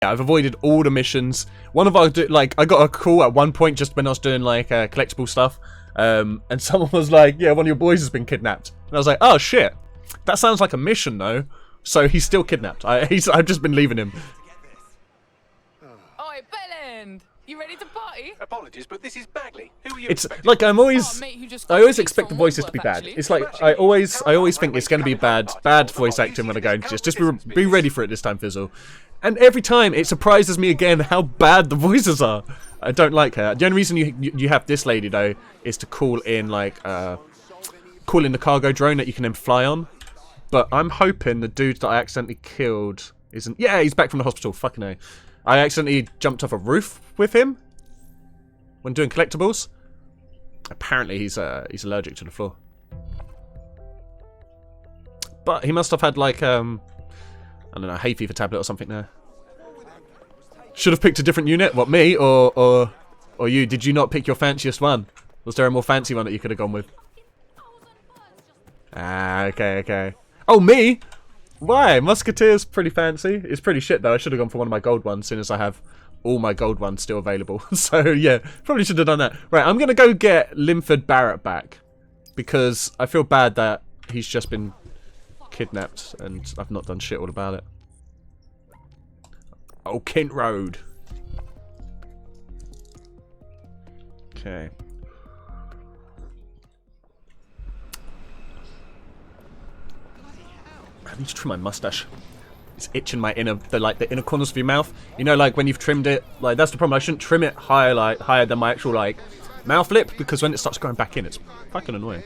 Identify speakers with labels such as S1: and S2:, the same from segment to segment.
S1: I've avoided all the missions. One of our, like, I got a call at one point just when I was doing, like, collectible stuff. And someone was like, yeah, one of your boys has been kidnapped. And I was like, oh, shit. That sounds like a mission, though. So he's still kidnapped. I've just been leaving him.
S2: Oi, Bellend! You ready to party?
S3: Apologies, but this is Bagley. Who are you
S1: It's
S3: expecting?
S1: like I always expect the
S2: from
S1: voices to be
S2: Wandsworth,
S1: bad.
S2: actually.
S1: It's like I always think it's going to be bad voice acting when I go into this. Just be ready for it this time, Fizzle. And every time it surprises me again how bad the voices are. I don't like her. The only reason you have this lady though is to call in like call in the cargo drone that you can then fly on. But I'm hoping the dude that I accidentally killed isn't. Yeah, he's back from the hospital. Fucking hell. I accidentally jumped off a roof with him when doing collectibles. Apparently he's allergic to the floor. But he must have had like I don't know, hay fever tablet or something there. Should have picked a different unit. What, me or you? Did you not pick your fanciest one? Was there a more fancy one that you could have gone with? Ah, okay. Oh, me? Why? Musketeer's pretty fancy. It's pretty shit though. I should have gone for one of my gold ones, since as I have all my gold ones still available. So yeah, probably should have done that. Right, I'm gonna go get Linford Barrett back because I feel bad that he's just been kidnapped and I've not done shit all about it. Oh, Kent Road. Okay. I need to trim my mustache. It's itching my the inner corners of your mouth. You know, like when you've trimmed it, like that's the problem. I shouldn't trim it higher than my actual like mouth lip, because when it starts going back in, it's fucking annoying.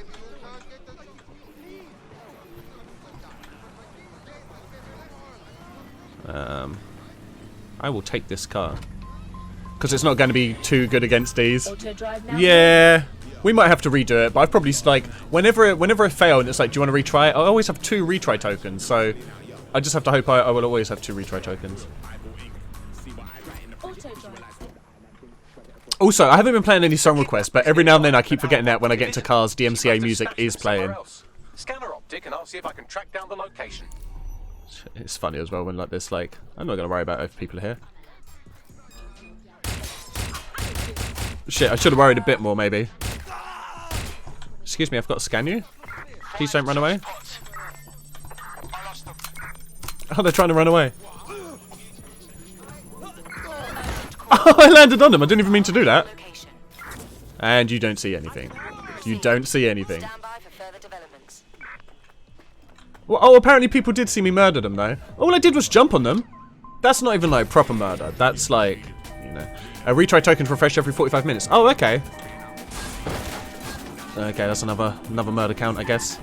S1: I will take this car because it's not going to be too good against these. Yeah. We might have to redo it, but I've probably, like, whenever I fail and it's like, do you want to retry it? I always have 2 retry tokens, so I just have to hope I will always have 2 retry tokens. Also, I haven't been playing any song requests, but every now and then I keep forgetting that when I get into cars, DMCA music is playing.
S3: Scanner optic, and I'll see if I can track down the location.
S1: It's funny as well when like this, like, I'm not going to worry about it if people are here. Shit, I should have worried a bit more, maybe. Excuse me, I've got to scan you. Please don't run away. Oh, they're trying to run away. Oh, I landed on them. I didn't even mean to do that. And you don't see anything. You don't see anything. Well, oh, apparently people did see me murder them, though. All I did was jump on them. That's not even, like, proper murder. That's, like, you know... A retry token refresh every 45 minutes. Oh, okay. Okay, that's another murder count, I guess.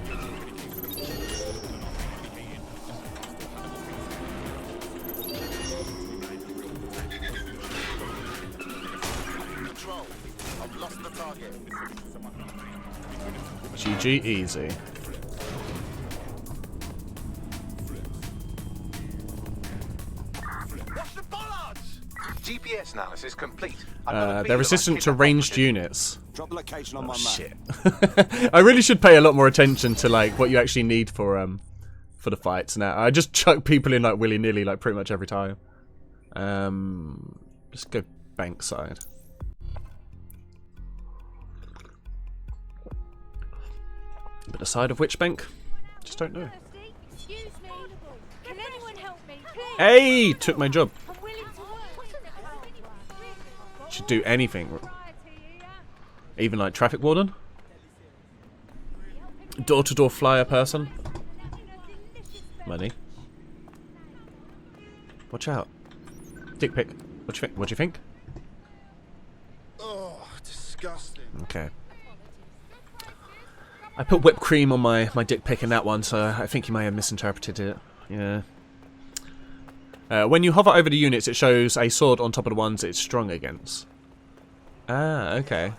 S1: GG easy.
S3: GPS analysis complete.
S1: They're resistant to ranged units.
S4: Drop the location on my map.
S1: Shit. I really should pay a lot more attention to like what you actually need for the fights now. I just chuck people in like willy-nilly like pretty much every time. Let's go bank side. But the side of which bank? Just don't know.
S5: Excuse me. Can anyone help me? Please.
S1: Hey! Took my job.
S5: I'm willing to work.
S1: Should do anything. Even like traffic warden? Door-to-door flyer person? Money. Watch out. Dick pic. What do you think?
S4: Oh, disgusting.
S1: Okay. I put whipped cream on my dick pic in that one, so I think you may have misinterpreted it. Yeah. When you hover over the units, it shows a sword on top of the ones it's strong against. Ah, okay.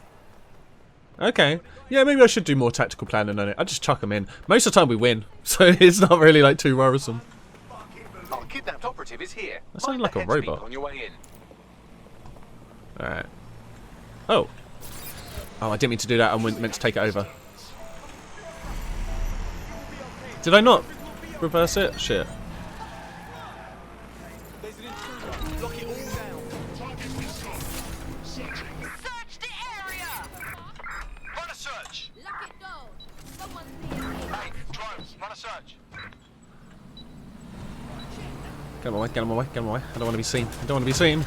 S1: Okay. Yeah, maybe I should do more tactical planning on it. I just chuck them in. Most of the time we win, so it's not really like too worrisome.
S3: Our kidnapped operative is here.
S1: That sounded like a
S3: Find the heads
S1: robot.
S3: on your way in.
S1: Alright. Oh. Oh, I didn't mean to do that. I meant to take it over. Did I not reverse it? Shit. Get him away, get him away, get him away. I don't want to be seen. I don't want to be seen.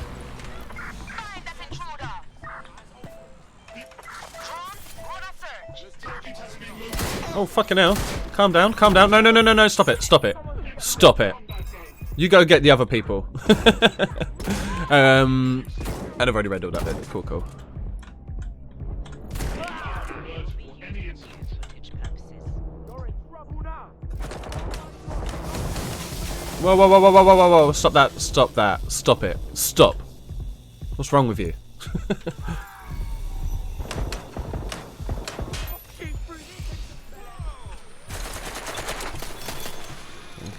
S1: Oh, fucking hell. Calm down, calm down. No, no, no, no, no. Stop it, stop it. Stop it. You go get the other people. And I've already read all that bit. Cool, cool. Whoa, whoa, whoa, whoa, whoa, whoa, whoa, whoa. Stop that, stop that. Stop it. Stop. What's wrong with you?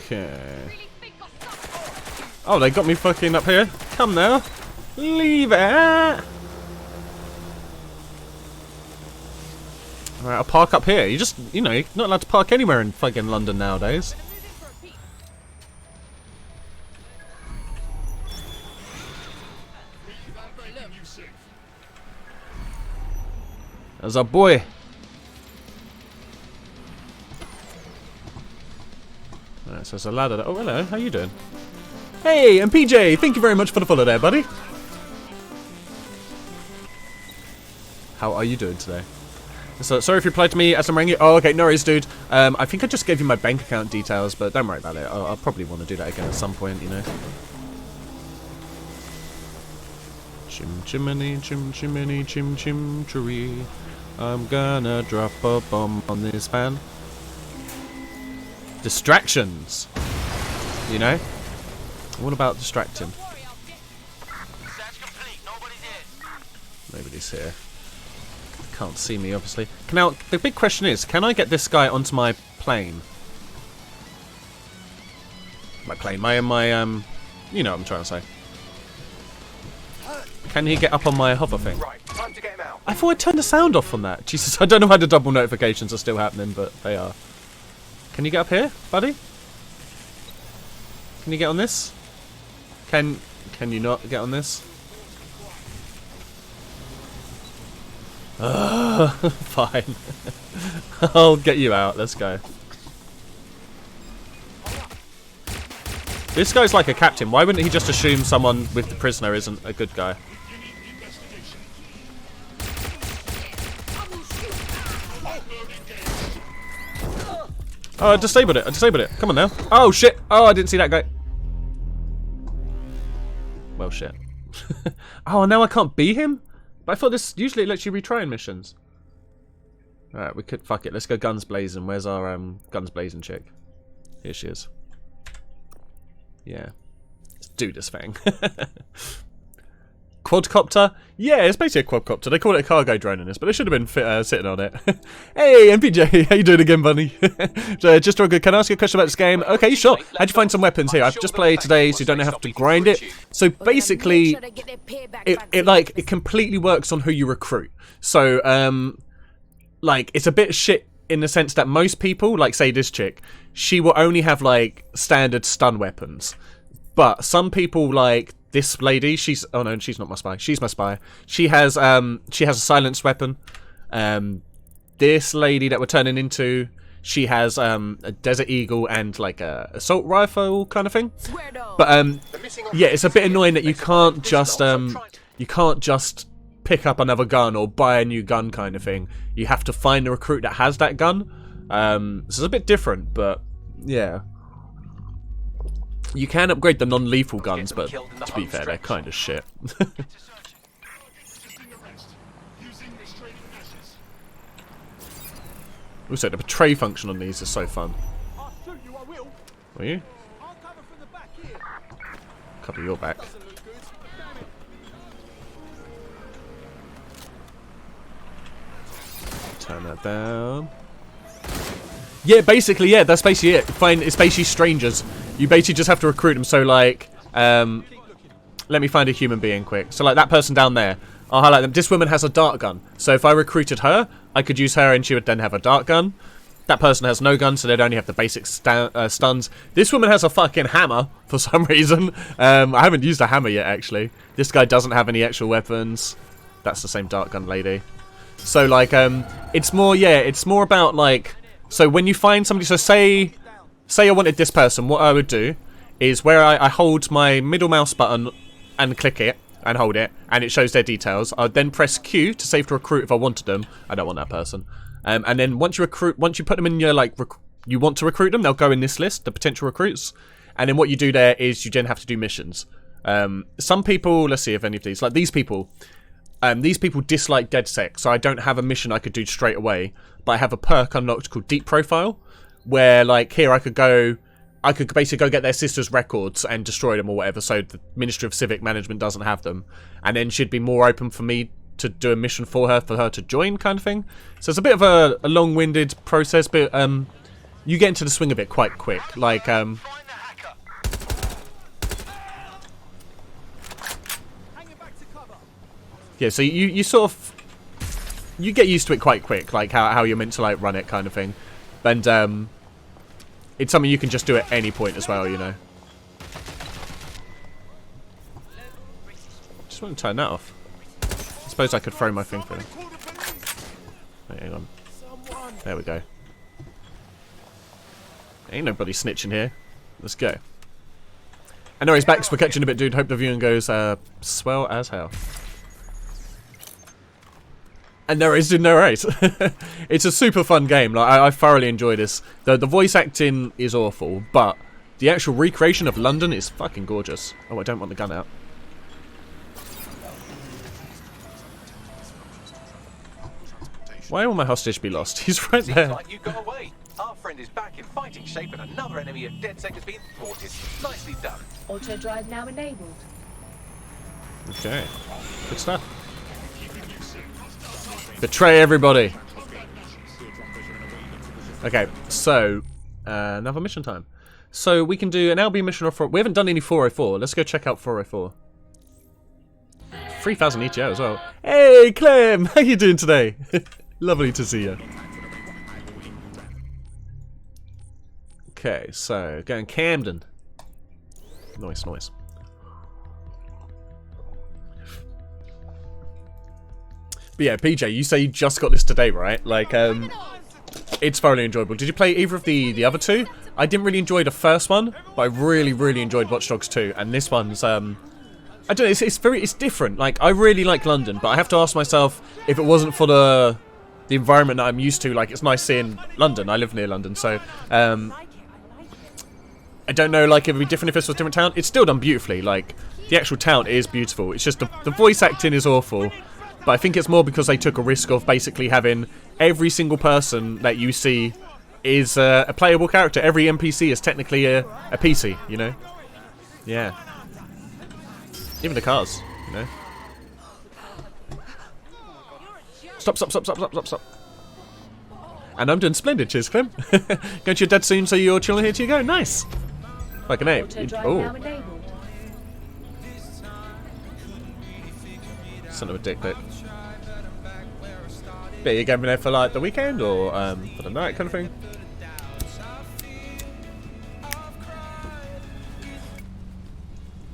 S1: Okay. Oh, they got me fucking up here. Come now. Leave it. Alright, I'll park up here. You just, you know, you're not allowed to park anywhere in fucking London nowadays. There's our boy. Alright, so there's a ladder there. Oh, hello. How you doing? Hey, and PJ, thank you very much for the follow there, buddy. How are you doing today? So, sorry if you replied to me as I'm ringing you. Oh, okay, no worries, dude. I think I just gave you my bank account details, but don't worry about it. I'll probably want to do that again at some point, you know. Chim chimney, chim chimney, chim chim tree. I'm gonna drop a bomb on this fan. Distractions. You know? What about distracting? Nobody's here. Can't see me, obviously. Now, the big question is, can I get this guy onto my plane? My plane, my, you know what I'm trying to say. Can he get up on my hover thing?
S3: Right, time to get him out.
S1: I thought I turned the sound off on that. Jesus, I don't know why the double notifications are still happening, but they are. Can you get up here, buddy? Can you get on this? Can you not get on this? Fine. I'll get you out. Let's go. This guy's like a captain. Why wouldn't he just assume someone with the prisoner isn't a good guy? Oh, I disabled it. I disabled it. Come on now. Oh, shit. Oh, I didn't see that guy. Well, shit. Oh, now I can't be him? But I thought this usually lets you retry in missions. Alright, we could... Fuck it. Let's go guns blazing. Where's our guns blazing chick? Here she is. Yeah. Let's do this thing. Quadcopter? Yeah, it's basically a quadcopter. They call it a cargo drone in this, but they should have been sitting on it. Hey, MPJ, how you doing again, buddy? So, just real good. Can I ask you a question about this game? Okay, sure. How'd you find some weapons here? I've just played today, so you don't have to grind it. So basically, it completely works on who you recruit. So, like, it's a bit shit in the sense that most people, like, say this chick, she will only have, like, standard stun weapons. But some people, like this lady, she's... Oh, no, she's not my spy. She's my spy. She has a silenced weapon. This lady that we're turning into, she has a Desert Eagle and, like, a assault rifle kind of thing. But, yeah, it's a bit annoying that you can't just pick up another gun or buy a new gun kind of thing. You have to find a recruit that has that gun. So it's a bit different, but, yeah. You can upgrade the non-lethal guns, but to be fair, they're kind of shit. Also, the betray function on these is so fun. Will you? Cover your back. Turn that down. Yeah, basically, yeah, that's basically it. It's basically strangers. You basically just have to recruit them. So, like, let me find a human being quick. So, like, that person down there, I'll highlight them. This woman has a dart gun. So, if I recruited her, I could use her and she would then have a dart gun. That person has no gun, so they'd only have the basic stuns. This woman has a fucking hammer, for some reason. I haven't used a hammer yet, actually. This guy doesn't have any actual weapons. That's the same dart gun lady. So, like, it's more about, like... So when you find somebody, so say I wanted this person, what I would do is where I hold my middle mouse button and click it and hold it, and it shows their details. I'd then press Q to save to recruit if I wanted them. I don't want that person. And then once you put them in your you want to recruit them, they'll go in this list, the potential recruits. And then what you do there is you then have to do missions. Some people, let's see if any of these, like these people dislike DedSec, so I don't have a mission I could do straight away, but I have a perk unlocked called Deep Profile, where like here I could basically go get their sister's records and destroy them or whatever, so the Ministry of Civic Management doesn't have them, and then she'd be more open for me to do a mission for her to join, kind of thing. So it's a bit of a long-winded process, but you get into the swing of it quite quick. Like yeah, so you sort of you get used to it quite quick, like how you're meant to like run it, kind of thing, and it's something you can just do at any point as well, you know. Just want to turn that off. I suppose I could throw my thing through. Wait, hang on. There we go. Ain't nobody snitching here. Let's go. And anyways, Bax for catching a bit, dude. Hope the viewing goes swell as hell. And there is no race. It's a super fun game. Like I thoroughly enjoy this. The voice acting is awful, but the actual recreation of London is fucking gorgeous. Oh, I don't want the gun out. Why will my hostage be lost? He's right
S3: Seems
S1: there.
S3: like you got away. Our friend is back in fighting shape and another enemy of DedSec has been thwarted. Nicely done.
S5: Auto drive now enabled.
S1: Okay. Good stuff. Betray everybody. Okay, so another mission time. So we can do an LB mission or we haven't done any 404. Let's go check out 404. 3,000 ETO as well. Hey Clem, how you doing today? Lovely to see you. Okay, so going Camden. Nice. But yeah, PJ, you say you just got this today, right? Like, it's thoroughly enjoyable. Did you play either of the other two? I didn't really enjoy the first one, but I really enjoyed Watch Dogs 2. And this one's, I don't know, it's different. Like, I really like London, but I have to ask myself if it wasn't for the environment that I'm used to. Like, it's nice seeing London. I live near London, so I don't know, like, it would be different if this was a different town. It's still done beautifully. Like, the actual town is beautiful. It's just the voice acting is awful. But I think it's more because they took a risk of basically having every single person that you see is a playable character. Every NPC is technically a PC, you know? Yeah. Even the cars, you know? Stop. And I'm doing splendid, cheers, Clem. Going to your dad soon, so you're chilling here till you go. Nice. Like an ape. Oh. Son of a dick pic. Yeah, you're going there for like the weekend or for the night kind of thing?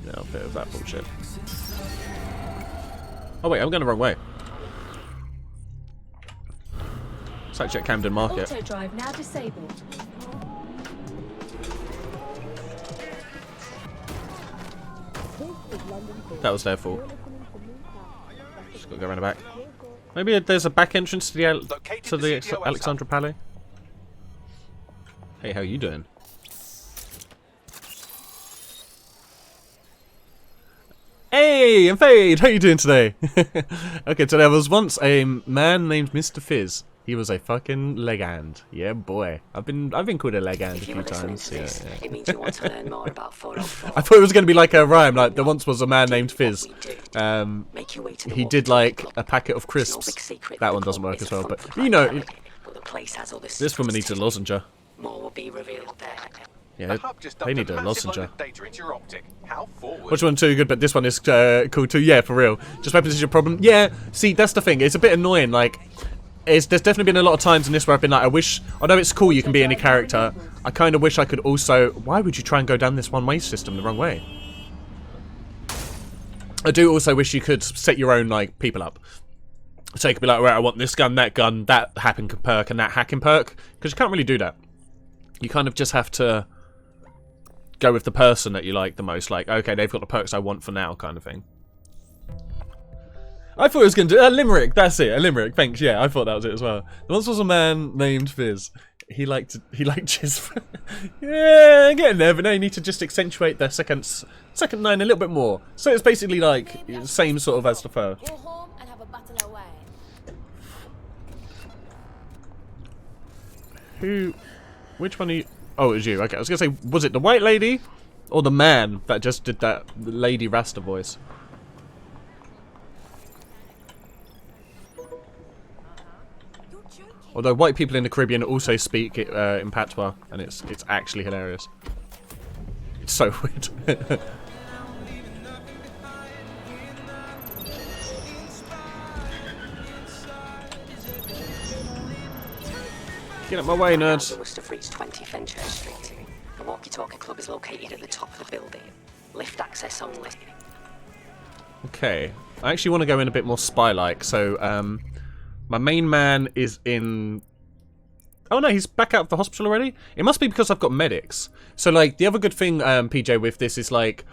S1: Yeah, I'll bit of that bullshit. Oh wait, I'm going the wrong way. It's actually at Camden Market.
S5: Auto drive now disabled.
S1: That was their fault. Just got to go around the back. Maybe there's a back entrance to the Alexandra Palais. Hey, how you doing? Hey, I'm Fade. How you doing today? Okay, so there was once a man named Mr. Fizz. He was a fucking legend. Yeah, boy. I've been called a legend a few times. Yeah.
S6: It means you want to learn more about 404.
S1: I thought it was going to be like a rhyme. Like there once was a man named Fizz.
S6: Make your way to the
S1: He did like a packet of crisps. That one doesn't work as well. But you know,
S6: the place has all
S1: this woman needs a lozenge.
S6: More will be revealed there.
S1: Yeah, they need a lozenge.
S3: How forward.
S1: Which one too good? But this one is cool too. Yeah, for real. Just weapons is your problem. Yeah. See, that's the thing. It's a bit annoying. Like. There's definitely been a lot of times in this where I've been like, I wish, although it's cool you can be any character, I kind of wish I could also, why would you try and go down this one-way system the wrong way? I do also wish you could set your own, like, people up. So you could be like, right, I want this gun, that hacking perk, and that hacking perk, because you can't really do that. You kind of just have to go with the person that you like the most. Like, okay, they've got the perks I want for now, kind of thing. I thought it was going to do a limerick. That's it, a limerick. Thanks. Yeah, I thought that was it as well. There once was a man named Fizz. He liked jizz. Yeah, getting there, but now you need to just accentuate the second line a little bit more. So it's basically like same sort of as the first.
S5: Go home and have a battle away.
S1: Which one are you? Oh, it was you. Okay, I was gonna say, was it the white lady or the man that just did that Lady Rasta voice? Although white people in the Caribbean also speak it in patois, and it's actually hilarious. It's so weird. Get out my way, nerds.
S6: You must have reached 20 Fenchurch Street. The walkie-talkie club is located at the top of the building. Lift access only.
S1: Okay, I actually want to go in a bit more spy-like. So, my main man is in... Oh no, he's back out of the hospital already? It must be because I've got medics. So, like, the other good thing, PJ, with this is, like,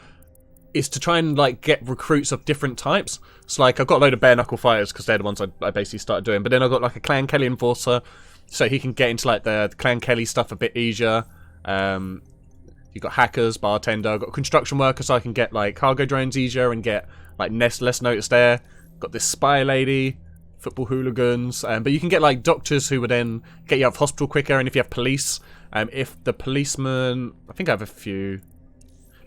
S1: is to try and, like, get recruits of different types. So, like, I've got a load of bare-knuckle fighters because they're the ones I basically started doing. But then I've got, like, a Clan Kelly enforcer, so he can get into, like, the Clan Kelly stuff a bit easier. You've got hackers, bartender, I've got construction workers, so I can get, like, cargo drones easier and get, like, less notice there. Got this spy lady, football hooligans, but you can get, like, doctors who would then get you out of hospital quicker, and if you have police, if the policeman... I think I have a few...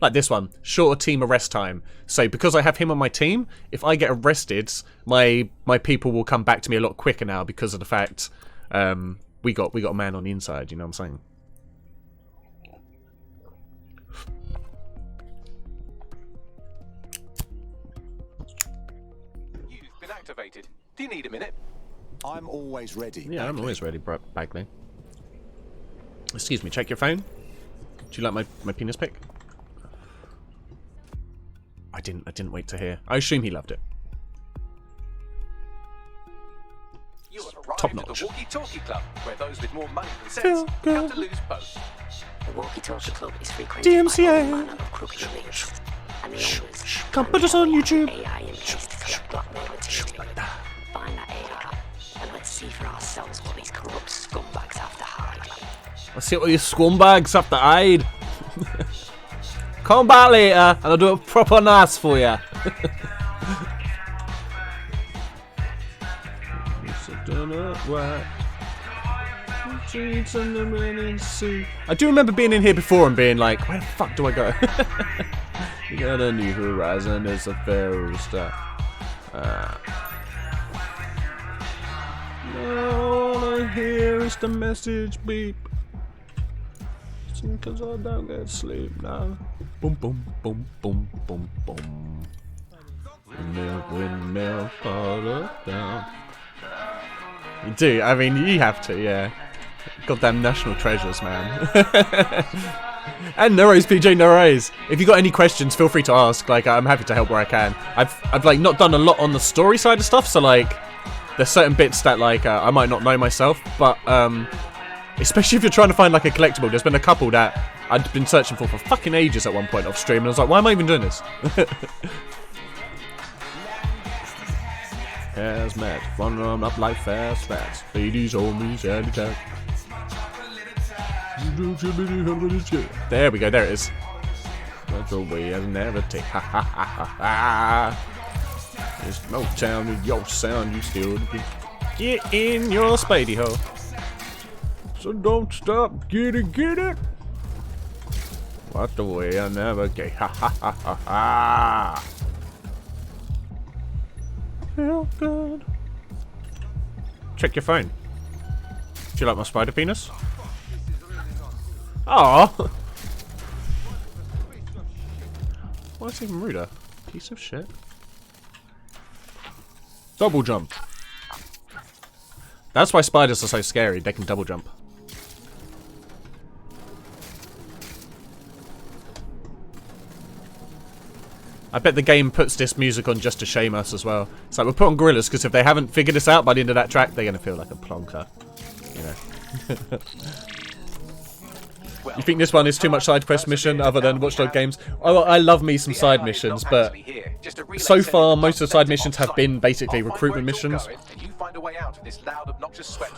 S1: Like this one, shorter team arrest time. So because I have him on my team, if I get arrested, my people will come back to me a lot quicker now because of the fact we got a man on the inside, you know what I'm saying?
S3: You've been activated. Do you need a minute?
S4: I'm always ready.
S1: Yeah, I'm always ready, Bagley. Excuse me, check your phone. Do you like my penis pic? I didn't wait to hear. I assume he loved it.
S3: You have arrived
S1: Top
S3: at
S1: notch.
S3: the Walkie-Talkie Club, where those with more money than sense have to lose both.
S6: The walkie-talkie club is frequented by
S1: DMCA.
S6: all manner of crooked elites, and the owners
S1: Come put us on YouTube.
S6: AI in place to collect blackmail material. Find that AI, and let's see for ourselves what these corrupt scumbags have to hide.
S1: Let's see what these scumbags have to hide. Come back later, and I'll do it proper nice for you. I do remember being in here before and being like, where the fuck do I go? You got a new horizon, it's a fair star. All I hear is the message beep. Cause I don't get sleep now. Boom, boom, boom, boom, boom, boom. Windmill, fall down. You do, I mean, you have to, yeah. Goddamn national treasures, man. And no worries, PJ, no worries. If you got any questions, feel free to ask. Like, I'm happy to help where I can. I've like not done a lot on the story side of stuff, so like, there's certain bits that like I might not know myself, but especially if you're trying to find like a collectible. There's been a couple that I'd been searching for fucking ages at one point off stream, and I was like, why am I even doing this? Hazmat, fun run up like fast. Ladies, homies, and attack. There we go, there it is. That's a way I never take. Ha ha ha ha ha. There's no sound in your sound, you still get in your spidey hole. So don't stop, get it. What the way I navigate, ha ha ha ha ha. Feel good. Check your phone. Do you like my spider penis? Aww. Why is it even ruder? Piece of shit. Double jump. That's why spiders are so scary. They can double jump. I bet the game puts this music on just to shame us as well. It's like we'll put on gorillas because if they haven't figured this out by the end of that track, they're gonna feel like a plonker. You know.
S3: Well,
S1: You think this one is too much side quest mission other than Watchdog games? Oh, I love me some side missions, but so far most of the side missions have been basically recruitment missions.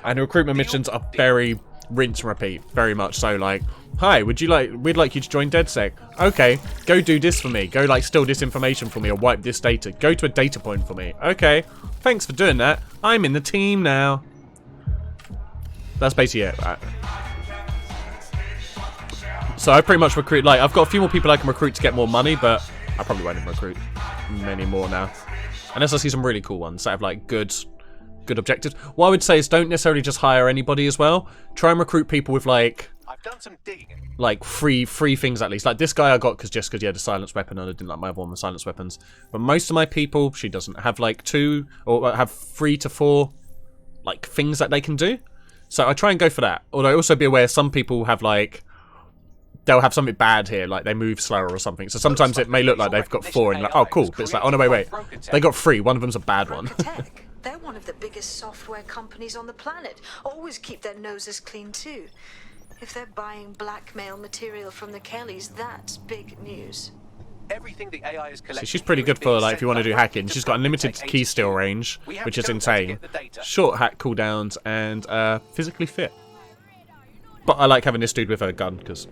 S1: And the recruitment missions are very rinse and repeat, very much so. Like, hi, we'd like you to join DedSec. Okay, go do this for me. Go like steal this information for me or wipe this data. Go to a data point for me. Okay, thanks for doing that. I'm in the team now. That's basically it. So I pretty much recruit, like, I've got a few more people I can recruit to get more money, but I probably won't even recruit many more now. Unless I see some really cool ones that have, like, good objectives. What I would say is don't necessarily just hire anybody as well. Try and recruit people with, like,
S3: I've done some digging.
S1: Like, free things at least. Like, this guy I got just because he had a silenced weapon and I didn't like my other one with silenced weapons. But most of my people, she doesn't have, like, 2 or have 3 to 4, like, things that they can do. So I try and go for that. Although also be aware some people have, like, they'll have something bad here, like they move slower or something. So sometimes it may look like they've got 4 and like, oh cool, but it's like, oh no, wait, they got 3. One of them's a bad one.
S7: They're one of the biggest software companies on the planet. Always keep their noses clean too. If they're buying blackmail material from the Kellys, that's big news.
S3: Everything the AI is collecting.
S1: So she's pretty good for, like, if you want to do hacking. She's got unlimited key steal range, which is insane. Short hack cooldowns and physically fit. But I like having this dude with a gun because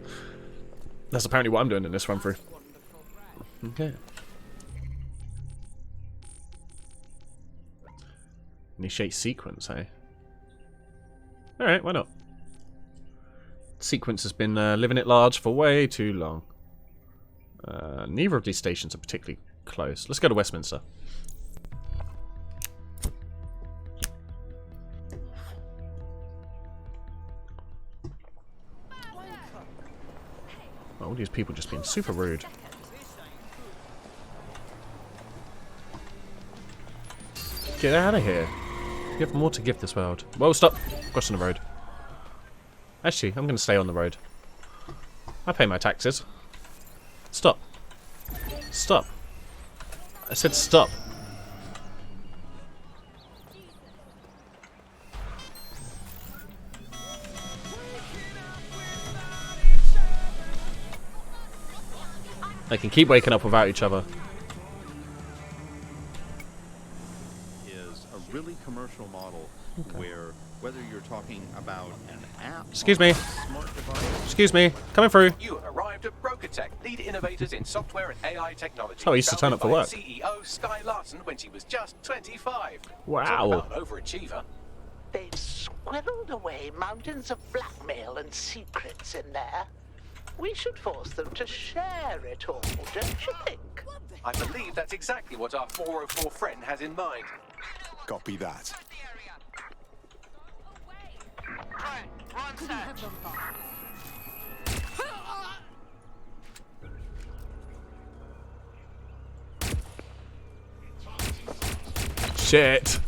S1: that's apparently what I'm doing in this run through. Okay. Initiate sequence, eh? Alright, why not? Sequence has been living it large for way too long. Neither of these stations are particularly close. Let's go to Westminster. Oh, all these people just being super rude. Get out of here. You have more to give this world. Whoa, stop. Crossing the road. Actually, I'm going to stay on the road. I pay my taxes. Stop. Stop. I said stop. They can keep waking up without each other.
S8: Is a really commercial model where whether you're talking about an app,
S1: Excuse me.
S8: smart device,
S1: Excuse me. Coming through.
S3: You have arrived at BrokerTech, lead innovators in software and AI technology.
S1: Oh, I used to turn up for work.
S3: CEO Sky Larson when she was just 25.
S1: Wow.
S3: Talk about an overachiever.
S9: They've squirreled away mountains of blackmail and secrets in there. We should force them to share it all, don't you think?
S3: I believe that's exactly what our 404 friend has in mind.
S4: Copy that.
S1: Shit.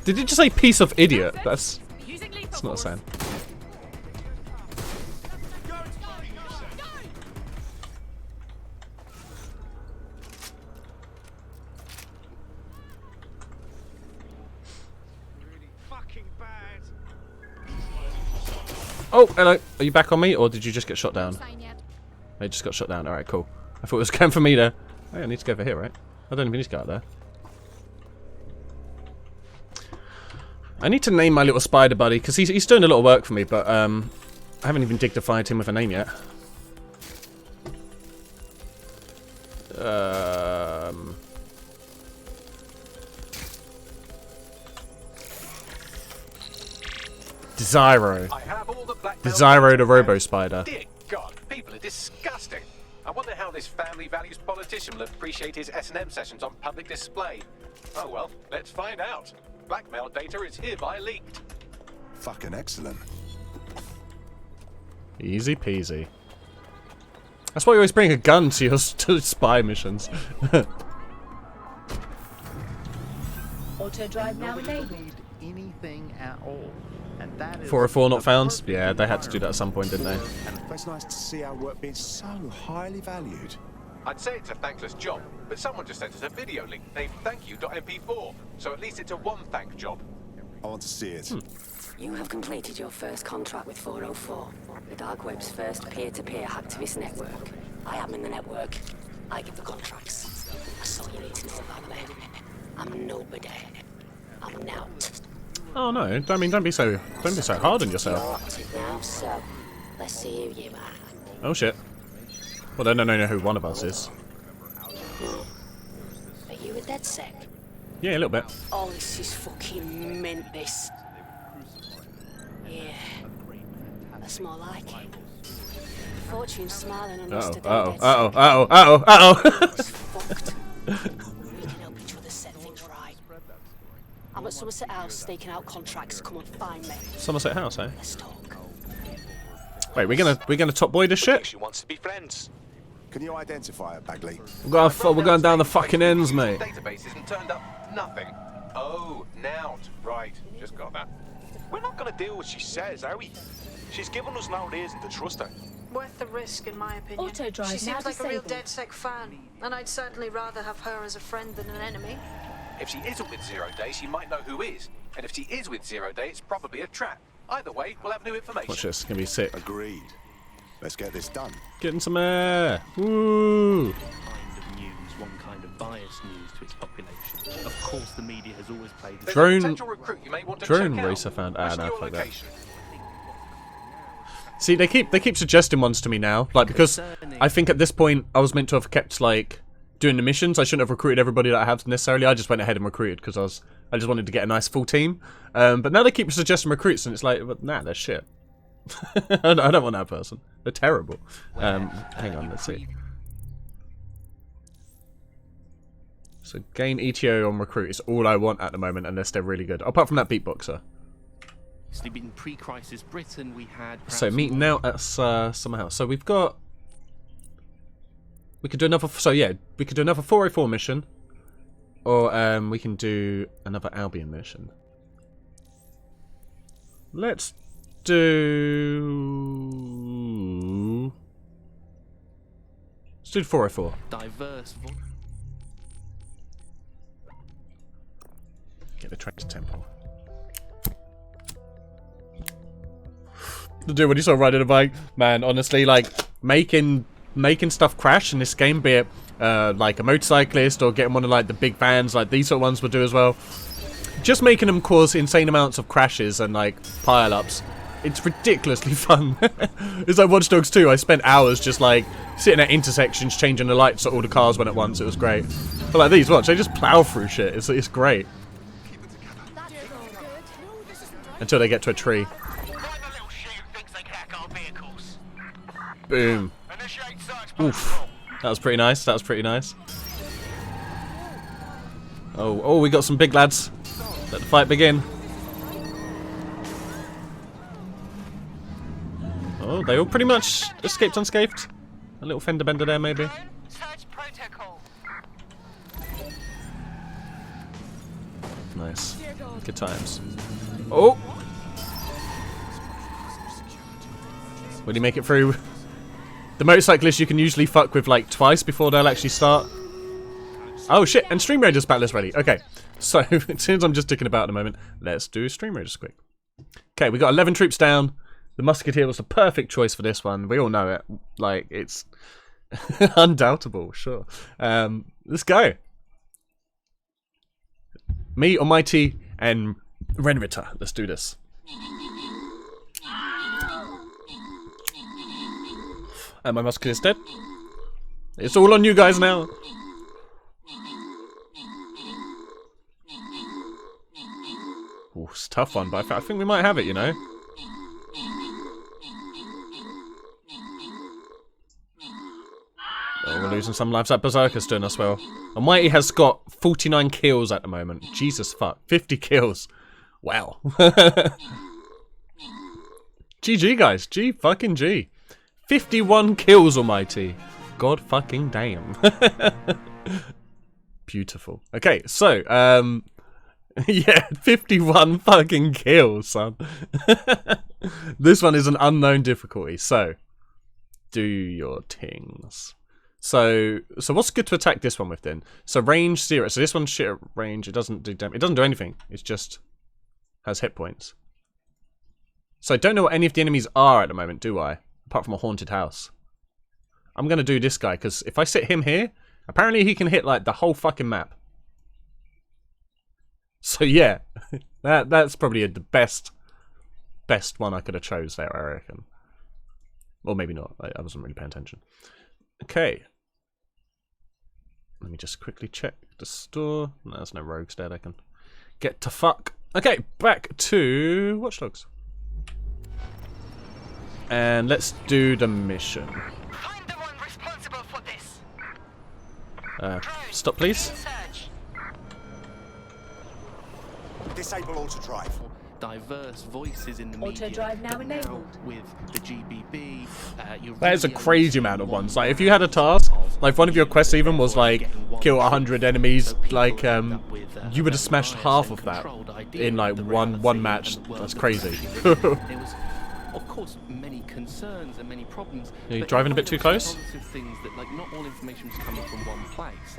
S1: Did you just say piece of idiot? That's not a saying. Oh, hello. Are you back on me, or did you just get shot down? I just got shot down. Alright, cool. I thought it was going for me there. Oh, I need to go over here, right? I don't even need to go out there. I need to name my little spider buddy, because he's doing a lot of work for me, but I haven't even dignified him with a name yet. Desiro.
S3: I have all the blackmail.
S1: Desiro the Robo Spider.
S3: Dear God, people are disgusting. I wonder how this family values politician will appreciate his S&M sessions on public display. Oh well, let's find out. Blackmail data is hereby leaked.
S4: Fucking excellent.
S1: Easy peasy. That's why you always bring a gun to your spy missions.
S10: Auto drive now enabled.
S8: need anything at all. And that is
S1: 404 not
S8: the
S1: found?
S8: perfect
S1: Yeah, they had to do that at some point, didn't they?
S4: But it's nice to see our work being so highly valued.
S3: I'd say it's a thankless job, but someone just sent us a video link named thankyou.mp4, so at least it's a one-thank job.
S4: I want to see it.
S6: You have completed your first contract with 404, the dark web's first peer-to-peer hacktivist network. I am in the network. I give the contracts. That's all you need to know about me. I'm nobody. I'm an out.
S1: Oh no, don't be so hard on yourself.
S6: You're active now, so let's see who you are.
S1: Oh shit. Well, they don't know who one of us is.
S6: Are you a dead sec?
S1: Yeah, a little bit.
S6: Oh, this is fucking mint, this. Yeah. That's more like it. Fortune's smiling on us today. It's fucked. We can help each other set things right. I'm at Somerset House staking out contracts. Come on, find me.
S1: Somerset House, eh?
S6: Let's talk.
S1: Wait, we're gonna top boy this shit?
S3: She wants to be friends.
S4: Can you identify it, Bagley?
S1: We're going down the fucking ends, mate.
S3: Database isn't turned up nothing. Oh, now, right. Just got that.
S11: We're not going to do what she says, are we? She's given us no reason to trust her.
S7: Worth the risk, in my opinion.
S10: Auto drive
S7: She
S10: now
S7: seems like a real
S10: disabled.
S7: DedSec fan, and I'd certainly rather have her as a friend than an enemy.
S3: If she isn't with Zero Day, she might know who is. And if she is with Zero Day, it's probably a trap. Either way, we'll have new information.
S1: Watch this, it's gonna be sick.
S4: Agreed. Let's get this done.
S1: Getting some air. Woo!
S12: Kind of news, one kind of biased news to its population. Of course, the media has always played the
S1: Drone racer found. Ah, no, fuck that. See, they keep suggesting ones to me now, like because I think at this point I was meant to have kept like doing the missions. I shouldn't have recruited everybody that I have necessarily. I just went ahead and recruited because I just wanted to get a nice full team. But now they keep suggesting recruits, and it's like, well, nah, they're shit. I don't want that person. They're terrible. Hang on, let's see. So gain ETO on recruit is all I want at the moment, unless they're really good. Apart from that beatboxer.
S12: In pre-crisis Britain, we had.
S1: So meeting now at Summer House. So we've got. We could do another. So yeah, we could do another 404 mission, or we can do another Albion mission. Let's do. Let's do 404.
S12: Diverse.
S1: Get the train to Temple. The dude when he saw riding a bike, man, honestly, like making stuff crash in this game, be it like a motorcyclist or getting one of like the big vans, like these sort of ones would do as well. Just making them cause insane amounts of crashes and like pile-ups. It's ridiculously fun. It's like Watch Dogs 2. I spent hours just like sitting at intersections, changing the lights so all the cars went at once. It was great. But like these, watch, they just plow through shit. It's great. Until they get to a tree. Boom. Oof. That was pretty nice. That was pretty nice. Oh, we got some big lads. Let the fight begin. Oh, they all pretty much escaped unscathed. A little fender bender there, maybe. Nice. Good times. Oh! Will he make it through? The motorcyclists you can usually fuck with like twice before they'll actually start. Oh shit, and Stream Raiders battle is ready. Okay, so as soon as I'm just ticking about at the moment, let's do Stream Raiders quick. Okay, we got 11 troops down. The Musketeer was the perfect choice for this one. We all know it. Like, it's undoubtable, sure. Let's go. Me, Almighty, and Renritter. Let's do this. And my Musketeer's dead. It's all on you guys now. Ooh, it's a tough one, but I think we might have it, you know. Oh, we're losing some lives. That Berserker's doing us well. Almighty has got 49 kills at the moment. Jesus fuck. 50 kills. Wow. GG, guys. G fucking G. 51 kills, Almighty. God fucking damn. Beautiful. Okay, so, yeah, 51 fucking kills, son. This one is an unknown difficulty, so do your tings. So what's good to attack this one with then? So range 0. So this one's shit at range. It doesn't do damage. It doesn't do anything. It's just has hit points. So I don't know what any of the enemies are at the moment, do I? Apart from a haunted house. I'm gonna do this guy because if I sit him here, apparently he can hit like the whole fucking map. So yeah, that's probably the best one I could have chose there, I reckon. Or maybe not. I wasn't really paying attention. Okay. Let me just quickly check the store. No, there's no rogues there. I can get to fuck. Okay, back to Watch Dogs. And let's do the mission.
S9: Find the one responsible for this.
S1: Stop, please.
S4: Disable auto drive.
S12: Diverse voices in the
S10: Auto
S12: media.
S10: drive now enabled.
S12: With the GBB,
S1: That is a crazy amount of ones. Like, if you had a task, like if one of your quests even was like kill 100 enemies, like you would have smashed half of that in like one match. That's crazy.
S12: There was, of course, many concerns and many problems.
S1: Are you driving a bit too close?
S12: Things that, like, not all information was coming from one place,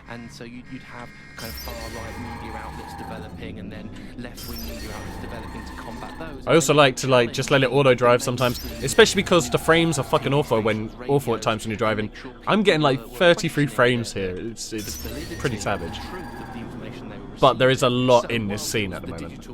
S12: and so you'd have kind of far-right media outlets developing, and then left-wing media outlets developing to combat those.
S1: I also like to just let it auto drive sometimes, especially because the frames are fucking awful at times when you're driving. I'm getting like 33 frames here. It's pretty savage. But there is a lot in this scene at the moment.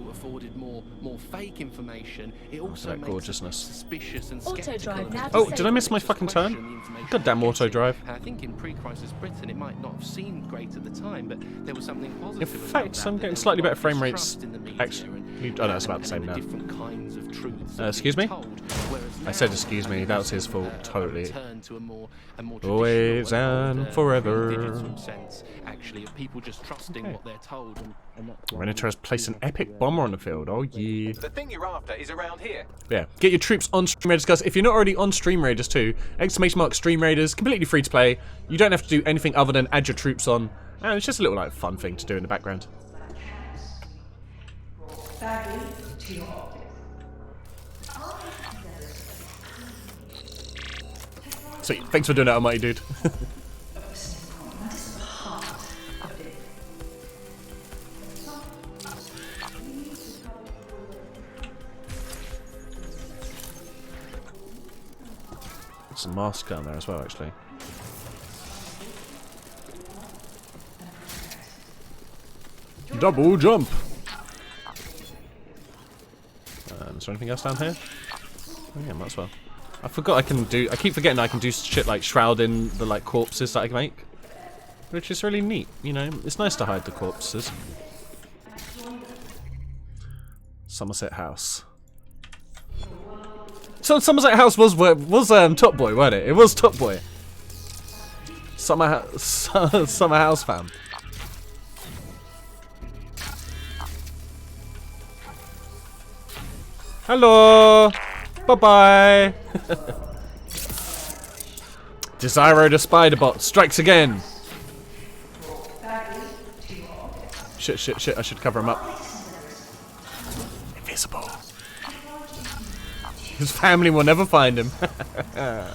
S12: More fake information. It also
S1: that gorgeousness.
S12: Suspicious and
S10: Auto drive now.
S1: Oh, did I miss my fucking turn? Goddamn auto drive.
S12: I think in pre-crisis Britain it might not have seemed great at the time, but there was something positive.
S1: In fact, I'm getting slightly better frame rates. Actually, oh no, it's about the same now. Excuse me? I said excuse me. That was his fault. Totally. Always and forever.
S12: Actually, of people just trusting what they're told.
S1: We're gonna try to place an epic bomber on the field. Oh yeah.
S3: The thing you're after is around here.
S1: Yeah. Get your troops on Stream Raiders, guys. If you're not already on Stream Raiders too, ! Stream Raiders, completely free to play. You don't have to do anything other than add your troops on. And it's just a little like fun thing to do in the background. Sweet. Thanks for doing that, almighty dude. There's a mask down there as well, actually. Double jump! Is there anything else down here? Oh yeah, might as well. I forgot I keep forgetting I can do shit like shrouding the like corpses that I can make. Which is really neat, you know. It's nice to hide the corpses. Somerset House. So Somerset House was Top Boy, wasn't it? It was Top Boy. Summer House fam. Hello. Bye bye. Desiro the Spiderbot strikes again. Shit. I should cover him up. Invisible. His family will never find him.
S13: A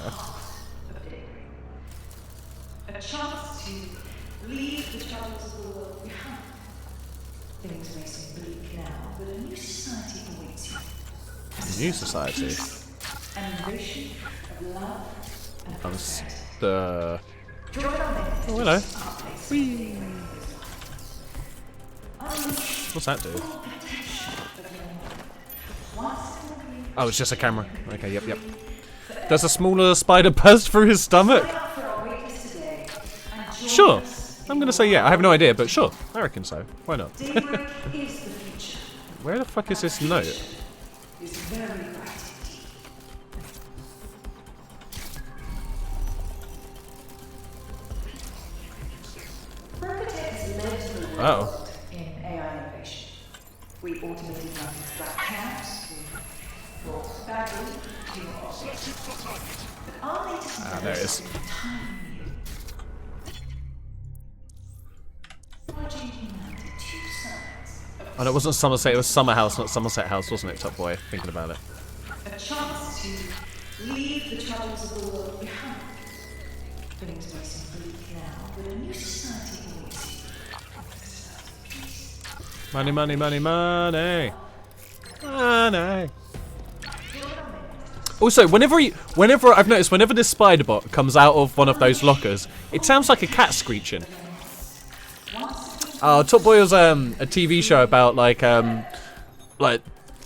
S13: chance to leave the troubles of the world behind. Things may seem bleak now, but a new society awaits you.
S1: A new society.
S13: An ocean of love and
S1: the... Oh, hello. Whee. What's that do? Oh, it's just a camera. Okay, yep. Does a smaller spider burst through his stomach? Sure. I'm gonna say yeah. I have no idea, but sure. I reckon so. Why not? Where the fuck is this note? Oh.
S13: In AI innovation, we automated black camps, we brought battery to your office. But our latest
S1: there it is. Oh, no, it wasn't Somerset, it was Summer House, not Somerset House, wasn't it, Top Boy? Thinking about it.
S13: A chance to leave the troubles of the world behind. Filling space in bleak now, but a new society awaits you.
S1: Money, money, money, money. Money. Also, whenever I've noticed, whenever this spider bot comes out of one of those lockers, it sounds like a cat screeching. Top Boy was a TV show about like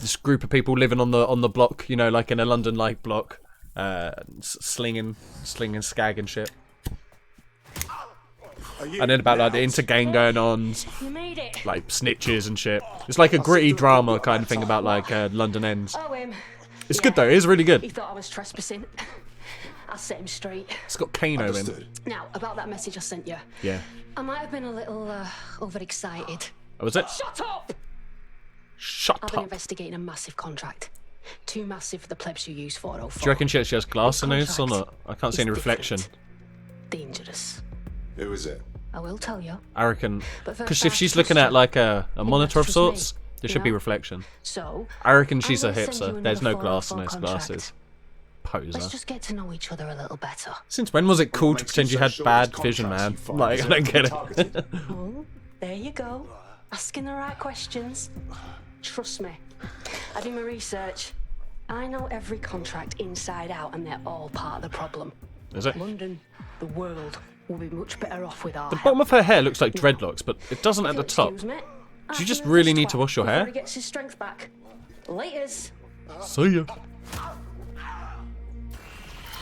S1: this group of people living on the block, you know, like in a London like block, slinging skag and shit. And then about like the inter-gang going on, like snitches and shit. It's like a gritty drama kind of thing about like London ends. It's good though, it is really good.
S6: He thought I was trespassing. I'll set him straight.
S1: It's got Kano in.
S6: Now, about that message I sent you.
S1: Yeah.
S6: I might have been a little overexcited.
S1: Oh, was it?
S6: Shut up!
S1: Shut
S6: I've been
S1: up.
S6: investigating a massive contract. Too massive for the plebs who use 404.
S1: Do you reckon she actually has glass in those or not? I can't see any reflection.
S6: Dangerous.
S4: Who is it?
S6: I will tell you.
S1: I reckon,
S6: But first
S1: because
S6: I
S1: if she's
S6: trust
S1: looking at
S6: you.
S1: like a monitor of
S6: trust
S1: sorts,
S6: me,
S1: there
S6: you
S1: should be
S6: know?
S1: reflection.
S6: So,
S1: I reckon she's
S6: I
S1: a
S6: will send you
S1: hipster. There's no
S6: another
S1: glass in
S6: 404
S1: those
S6: contract.
S1: glasses.
S6: Let's
S1: Poser.
S6: just get to know each other a little better.
S1: Since when was it cool to pretend you had bad vision, man? Like, I don't get it.
S6: Oh, there you go. Asking the right questions. Trust me. I do my research. I know every contract inside out, and they're all part of the problem.
S1: Is it?
S6: London, the world, will be much better off with our
S1: The
S6: help.
S1: bottom of her hair looks like dreadlocks, but it doesn't at the top.
S6: Excuse me.
S1: Do you just really need to wash your
S6: Before
S1: hair?
S6: he gets his strength back. Laters.
S1: See ya.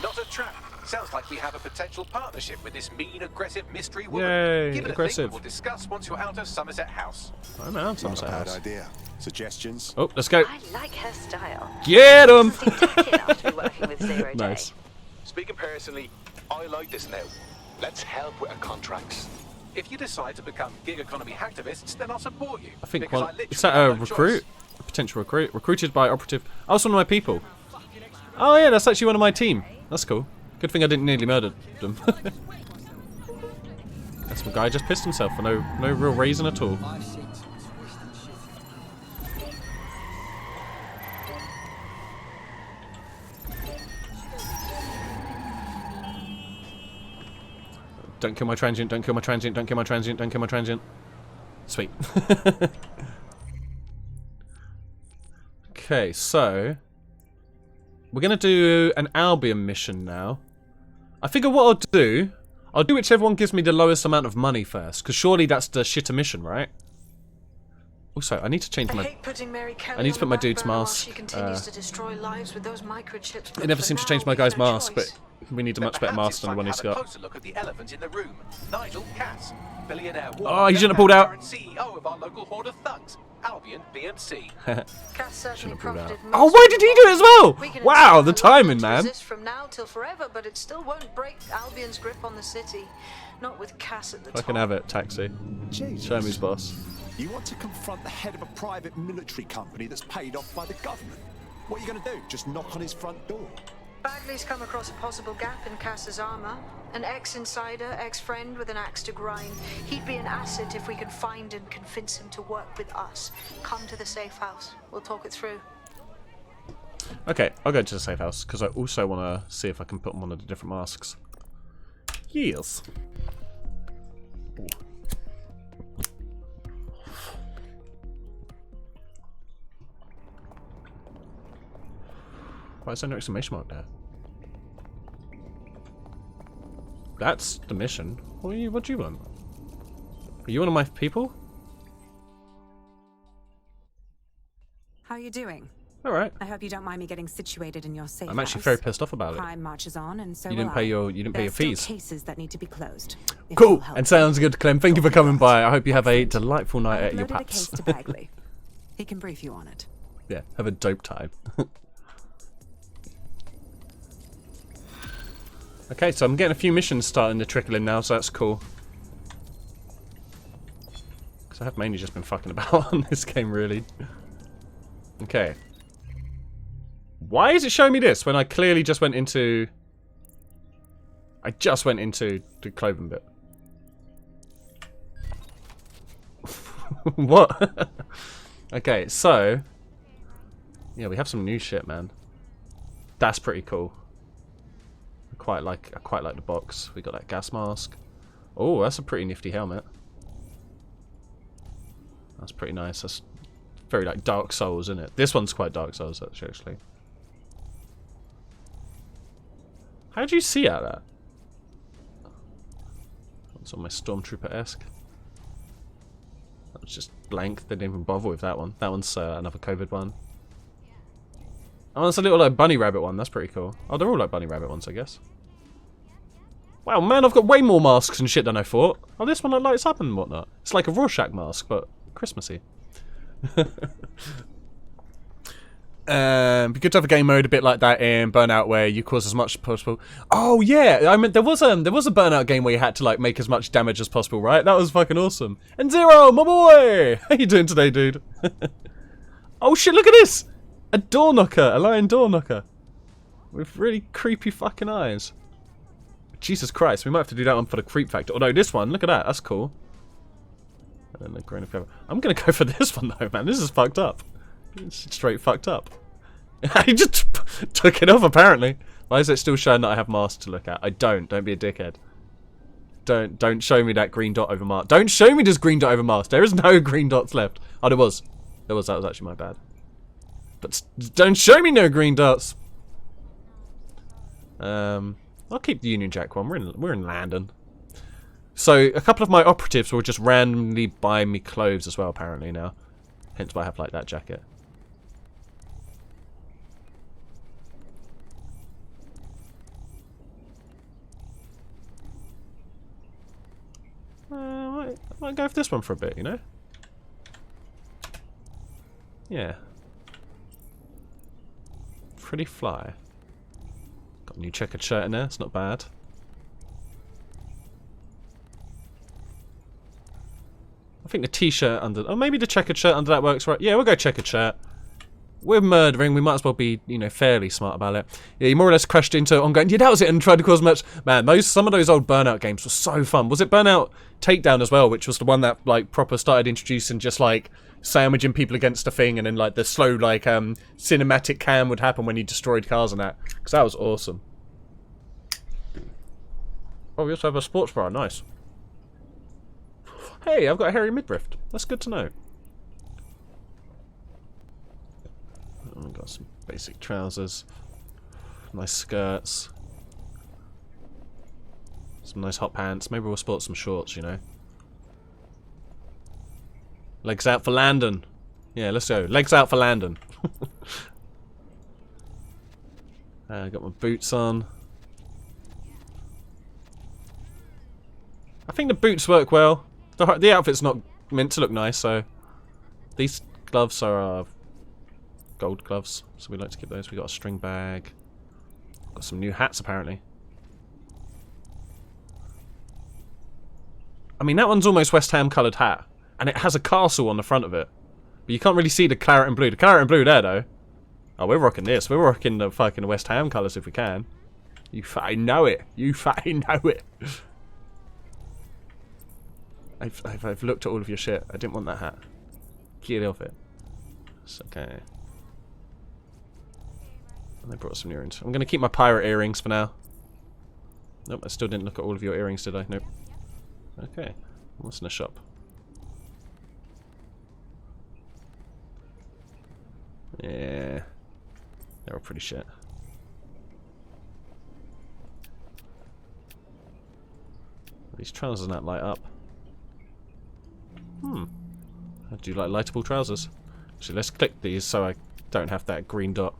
S3: Not a trap. Sounds like we have a potential partnership with this mean, aggressive mystery woman.
S1: Yay,
S3: Give it a
S1: aggressive.
S3: think. We'll discuss once you're out of Somerset House.
S1: I'm out, Somerset
S4: Bad
S1: House.
S4: idea. Suggestions?
S1: Oh, let's go.
S5: I like her style.
S1: Get him!
S5: After working with Zero Day.
S1: Nice.
S11: Speaking personally, I like this now. Let's help with our contracts.
S3: If you decide to become gig economy hacktivists, then I'll support you.
S1: I think
S3: because
S1: one.
S3: I literally
S1: Is that a
S3: have no
S1: recruit?
S3: choice.
S1: A potential recruit? Recruited by operative. Oh, it's one of my people. Oh yeah, that's actually one of my team. That's cool. Good thing I didn't nearly murder them. That's the guy just pissed himself for no real reason at all. Don't kill my transient, don't kill my transient, don't kill my transient, don't kill my transient. Sweet. Okay, so we're gonna do an Albion mission now. I figure what I'll do whichever one gives me the lowest amount of money first, because surely that's the shitter mission, right? Also, I need to change my. I need to put my dude's mask.
S7: She continues to destroy lives with those microchips.
S1: It never seems to change my guy's mask, but we need a much better mask than the one he's
S3: Have a
S1: got.
S3: closer look at the elephant in the room. Nigel Cass, billionaire.
S1: Oh, he shouldn't have pulled out.
S3: And CEO of our local horde of thugs, Albion BMC.
S7: Cass certainly
S1: pulled out.
S7: profited
S1: Oh,
S7: most
S1: why
S7: of
S1: did
S7: the
S1: he do it as well?
S7: We can
S1: Wow,
S7: ensure
S1: the
S7: that
S1: timing,
S7: London
S1: man.
S7: exists from now till forever, but it still won't break Albion's grip on the city. Not with Cass at the
S1: I
S7: top.
S1: can have it, taxi.
S4: Jesus.
S1: Show me his boss.
S4: You want to confront the head of a private military company that's paid off by the government. What are you going to do? Just knock on his front door?
S7: Bagley's come across a possible gap in Cass's armor. An ex-insider, ex-friend with an axe to grind. He'd be an asset if we could find and convince him to work with us. Come to the safe house. We'll talk it through.
S1: Okay, I'll go to the safe house, because I also want to see if I can put on one of the different masks. Yes. Ooh. Why is there no exclamation mark there? That's the mission. What do you want? Are you one of my people?
S14: How are you doing?
S1: Alright.
S14: I hope you don't mind me getting situated in your safe
S1: I'm actually
S14: house.
S1: very pissed off about it.
S14: Crime marches on, and so
S1: You didn't
S14: will
S1: pay
S14: I.
S1: your
S14: There's still
S1: fees.
S14: cases that need to be closed. If
S1: Cool,
S14: you'll help
S1: and
S14: me.
S1: sounds good, Clem. Thank you for coming by. I hope you have a delightful night at your
S14: Uploaded a case
S1: paps.
S14: to Bagley. He can brief you on it.
S1: Yeah, have a dope time. Okay, so I'm getting a few missions starting to trickle in now, so that's cool. Because I have mainly just been fucking about on this game, really. Okay. Why is it showing me this when I clearly just went into... I just went into the clothing bit. What? Okay, so... Yeah, we have some new shit, man. That's pretty cool. quite like the box. We got that gas mask. Oh, that's a pretty nifty helmet. That's pretty nice. That's very like Dark Souls, isn't it? This one's quite Dark Souls actually. How do you see out of that? It's on my Stormtrooper-esque. That was just blank. They didn't even bother with that one. That one's another COVID one. Oh, that's a little like bunny rabbit one. That's pretty cool. Oh, they're all like bunny rabbit ones, I guess. Wow, man, I've got way more masks and shit than I thought. Oh, this one like, lights up and whatnot. It's like a Rorschach mask, but Christmassy. Be good to have a game mode a bit like that in Burnout where you cause as much as possible. Oh yeah, I mean there was a Burnout game where you had to like make as much damage as possible, right? That was fucking awesome. And Zero, my boy, how you doing today, dude? Oh shit, look at this! A door knocker, a lion door knocker, with really creepy fucking eyes. Jesus Christ, we might have to do that one for the creep factor. Although this one, look at that, that's cool. And then I'm gonna go for this one though, man. This is fucked up. It's straight fucked up. He just took it off apparently. Why is it still showing that I have masks to look at? I don't. Don't be a dickhead. Don't show me that green dot over mask. Don't show me this green dot over mask. There is no green dots left. Oh, there was. That was actually my bad. But don't show me no green dots. I'll keep the Union Jack one. We're in Landon. So a couple of my operatives will just randomly buy me clothes as well apparently now. Hence why I have like that jacket. I might go for this one for a bit, you know? Yeah. Pretty fly. Got a new checkered shirt in there, it's not bad. I think the t-shirt under... Oh, maybe the checkered shirt under that works right. Yeah, we'll go checkered shirt. We're murdering, we might as well be, you know, fairly smart about it. Yeah, you more or less crashed into it on going, yeah, that was it, and tried to cause much. Man, some of those old Burnout games were so fun. Was it Burnout Takedown as well, which was the one that, like, proper started introducing just, like, sandwiching people against a thing, and then, like, the slow, like, cinematic cam would happen when you destroyed cars and that. Because that was awesome. Oh, we also have a sports bra, nice. Hey, I've got a hairy midriff. That's good to know. I've got some basic trousers, nice skirts, some nice hot pants. Maybe we'll sport some shorts, you know. Legs out for Landon. Yeah, let's go. Legs out for Landon. I got my boots on. I think the boots work well. The outfit's not meant to look nice, so these gloves are gold gloves, so we like to keep those. We got a string bag. Got some new hats apparently. I mean, that one's almost West Ham coloured hat, and it has a castle on the front of it, but you can't really see the claret and blue. The claret and blue there though. Oh, we're rocking this. We're rocking the fucking West Ham colours if we can. You fucking know it. You fucking know it. I've looked at all of your shit. I didn't want that hat. Get off it. It's okay. And they brought some earrings. I'm going to keep my pirate earrings for now. Nope, I still didn't look at all of your earrings, did I? Nope. Okay. What's in the shop? Yeah. They're all pretty shit. These trousers don't light up. Do you like lightable trousers? Actually, let's click these so I don't have that green dot.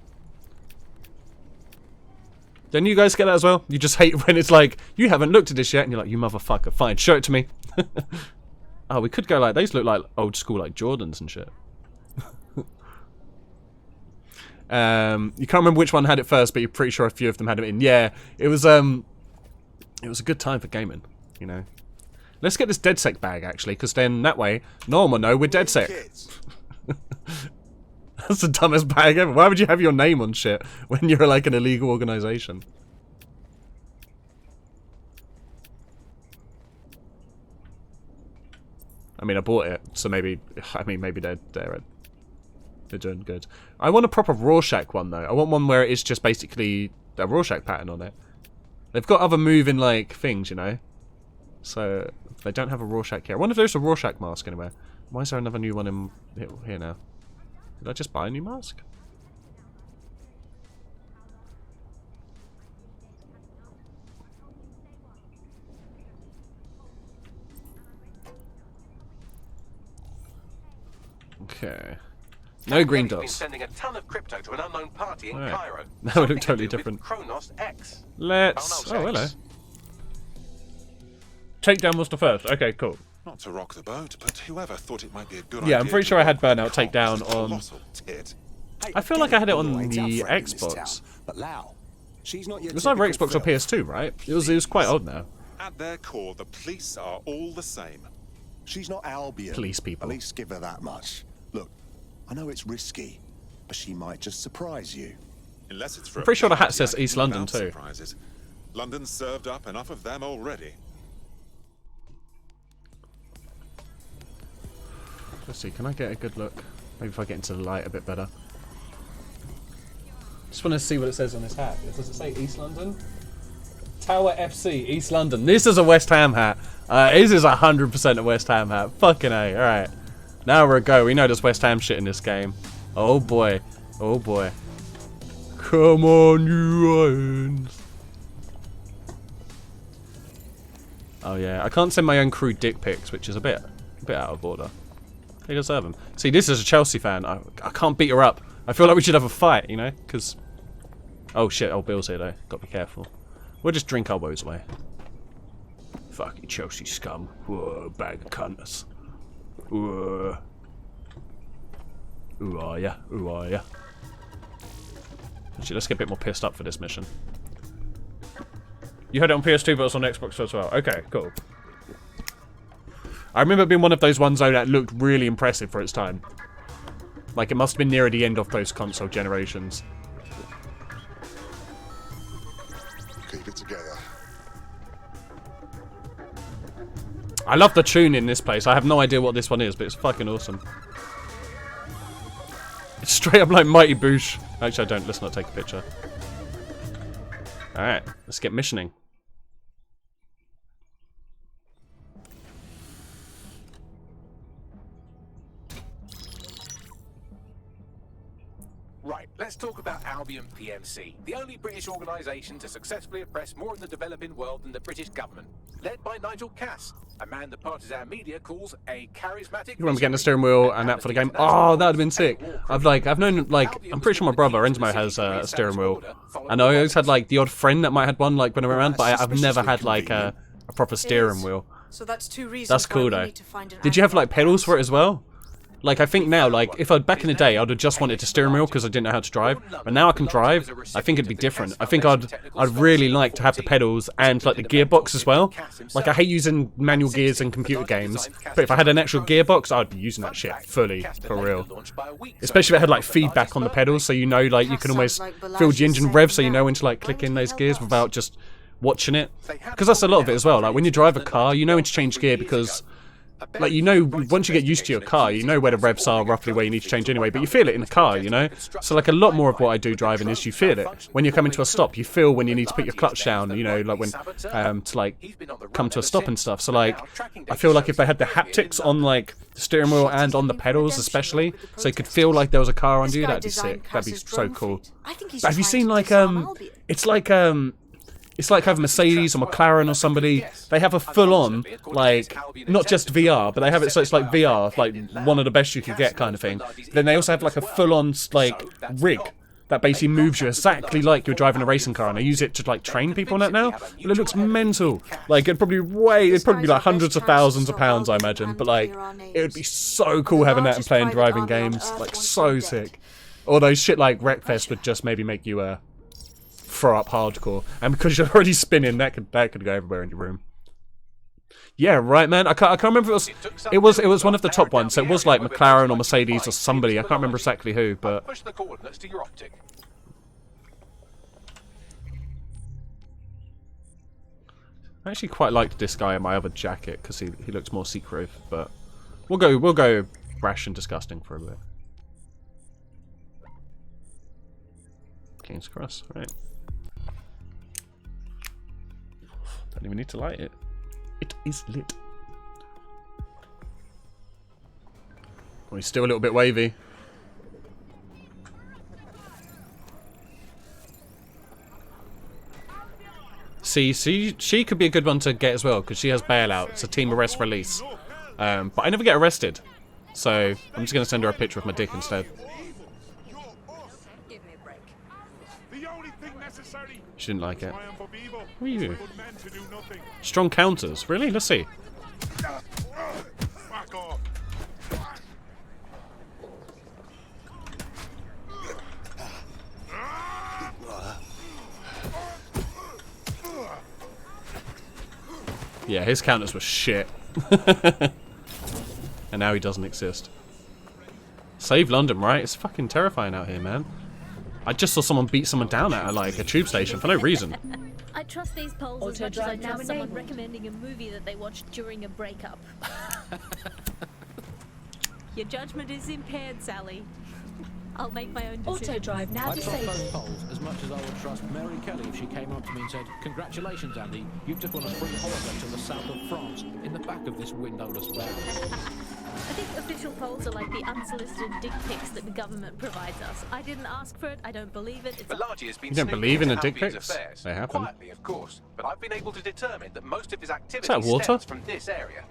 S1: Don't you guys get that as well? You just hate when it's like, you haven't looked at this yet, and you're like, you motherfucker, fine, show it to me. Oh, we could go like, these look like old school, like Jordans and shit. You can't remember which one had it first, but you're pretty sure a few of them had it in. Yeah, it was a good time for gaming, you know. Let's get this DedSec bag, actually, because then that way, no one will know we're DedSec. That's the dumbest bag ever. Why would you have your name on shit when you're like an illegal organisation? I mean, I bought it, so maybe they're doing good. I want a proper Rorschach one, though. I want one where it's just basically a Rorschach pattern on it. They've got other moving, like, things, you know? So, they don't have a Rorschach here. I wonder if there's a Rorschach mask anywhere. Why is there another new one in here now? Did I just buy a new mask? Okay. No green
S3: Been
S1: dots.
S3: sending a ton of crypto to an unknown party in
S1: Right.
S3: Cairo.
S1: That would look
S3: Something to
S1: totally
S3: do with
S1: different.
S3: Kronos X.
S1: Let's...
S3: Kronos
S1: Oh, hello.
S3: X.
S1: Takedown was the first. Okay, cool.
S15: Not to rock the boat, but whoever thought it might be a good
S1: Yeah,
S15: idea
S1: I'm pretty
S15: to
S1: sure I had
S15: rock
S1: Burnout
S15: the
S1: Takedown
S15: cops is a
S1: on...
S15: colossal tit.
S1: I feel like I had it on
S4: Ain't
S1: the
S4: our friend in this
S1: Xbox.
S4: town, but Lau, she's not your
S1: It was either
S4: typical
S1: Xbox or
S4: filth.
S1: PS2, right? It was quite old now.
S15: At their core, the police are all the same.
S4: She's not Albion.
S1: Police people.
S4: At least give her that much. Look, I know it's risky, but she might just surprise you.
S15: Unless it's for
S1: I'm
S15: a
S1: pretty sure the hat
S15: party
S1: says
S15: acting
S1: East London
S15: without
S1: too.
S15: Surprises. London's served up enough of them already.
S1: Let's see, can I get a good look? Maybe if I get into the light a bit better. Just want to see what it says on this hat. Does it say East London? Tower FC, East London. This is a West Ham hat. This is 100% a West Ham hat. Fucking A. Alright. Now we're a go. We know there's West Ham shit in this game. Oh boy. Oh boy. Come on, you Lions. Oh yeah. I can't send my own crew dick pics, which is a bit out of order. They deserve them. See, this is a Chelsea fan. I can't beat her up. I feel like we should have a fight, you know? Because... Oh shit, old Bill's here though. Gotta be careful. We'll just drink our woes away. Fucking Chelsea scum. Whoa, bag of cunters. Whoa. Who are ya? Who are ya? Actually, let's get a bit more pissed up for this mission. You had it on PS2, but it was on Xbox as well. Okay, cool. I remember it being one of those ones though that looked really impressive for its time. Like it must have been near the end of those console generations.
S15: Keep it together.
S1: I love the tune in this place. I have no idea what this one is, but it's fucking awesome. It's straight up like Mighty Boosh. Actually, I don't. Let's not take a picture. Alright, let's get missioning.
S3: Right, let's talk about Albion PMC, the only British organisation to successfully oppress more of the developing world than the British government. Led by Nigel Cass, a man the partisan media calls a charismatic...
S1: You remember getting a steering wheel and that for the game? Oh, that would have been sick. I've known, like, I'm pretty sure my brother Enzmo has a steering wheel. And I always had, like, the odd friend that might have one, like, when I'm around, but I've never had, like, a proper steering wheel.
S7: So that's two reasons.
S1: That's cool, though. Did you have, like, pedals for it as well? Like, I think now, like, if back in the day, I'd have just wanted a steering wheel because I didn't know how to drive. But now I can drive, I think it'd be different. I think I'd really like to have the pedals and, like, the gearbox as well. Like, I hate using manual gears in computer games, but if I had an actual gearbox, I'd be using that shit fully, for real. Especially if it had, like, feedback on the pedals, so you know, like, you can almost feel the engine rev, so you know when to, like, click in those gears without just watching it. Because that's a lot of it as well. Like, when you drive a car, you know when to change gear because... Like, you know, once you get used to your car, you know where the revs are, roughly where you need to change anyway, but you feel it in the car, you know? So, like, a lot more of what I do driving is you feel it. When you're coming to a stop, you feel when you need to put your clutch down, you know, like when, to, like, come to a stop and stuff. So, like, I feel like if they had the haptics on, like, the steering wheel and on the pedals especially, so you could feel like there was a car under you, that'd be sick. That'd be so cool. But have you seen, like, it's like having Mercedes or McLaren or somebody. They have a full-on, like, not just VR, but they have it so it's like VR, like one of the best you could get kind of thing. Then they also have like a full-on, like, rig that basically moves you exactly like you're driving a racing car, and they use it to, like, train people on that now. But it looks mental. Like, it'd probably be like hundreds of thousands of pounds, I imagine. But, like, it would be so cool having that and playing driving games. Like, so sick. Although shit like Wreckfest would just maybe make you, throw up hardcore, and because you're already spinning, that could go everywhere in your room. Yeah, right, man. I can't remember if it was one of the top ones. So it was like McLaren or Mercedes or somebody. I can't remember exactly who, but
S3: Push the coordinates to your optic.
S1: I actually quite liked this guy in my other jacket because he looks more secretive. But we'll go brash and disgusting for a bit. King's Cross, right? Don't even need to light it. It is lit. Oh, he's still a little bit wavy. See, she could be a good one to get as well, because she has bailout. It's a team arrest release. But I never get arrested. So, I'm just going to send her a picture of my dick instead. She didn't like it. Who are you? Strong counters. Really? Let's see. Yeah, his counters were shit. And now he doesn't exist. Save London, right? It's fucking terrifying out here, man. I just saw someone beat someone down at like a tube station for no reason.
S5: I trust these polls as much as I trust someone recommending a movie that they watched during a breakup.
S10: Your judgment is impaired, Sally.
S5: I'll make my own decision.
S10: Auto drive now
S16: I'd trust
S10: disabled.
S16: both polls as much as I would trust Mary Kelly if she came up to me and said, "Congratulations, Andy, you took on a free holiday to the south of France in the back of this windowless van."
S5: I think official polls are like the unsolicited dick pics that the government provides us. I didn't ask for it. I don't believe it. It's
S3: Balaji has been
S1: You don't
S3: sneaking
S1: believe in
S3: into
S1: the dick
S3: Albion's
S1: pics?
S3: affairs.
S1: They happen.
S3: Quietly, of course, but I've been able to determine that most of his activity
S1: that water?
S3: stems from this area.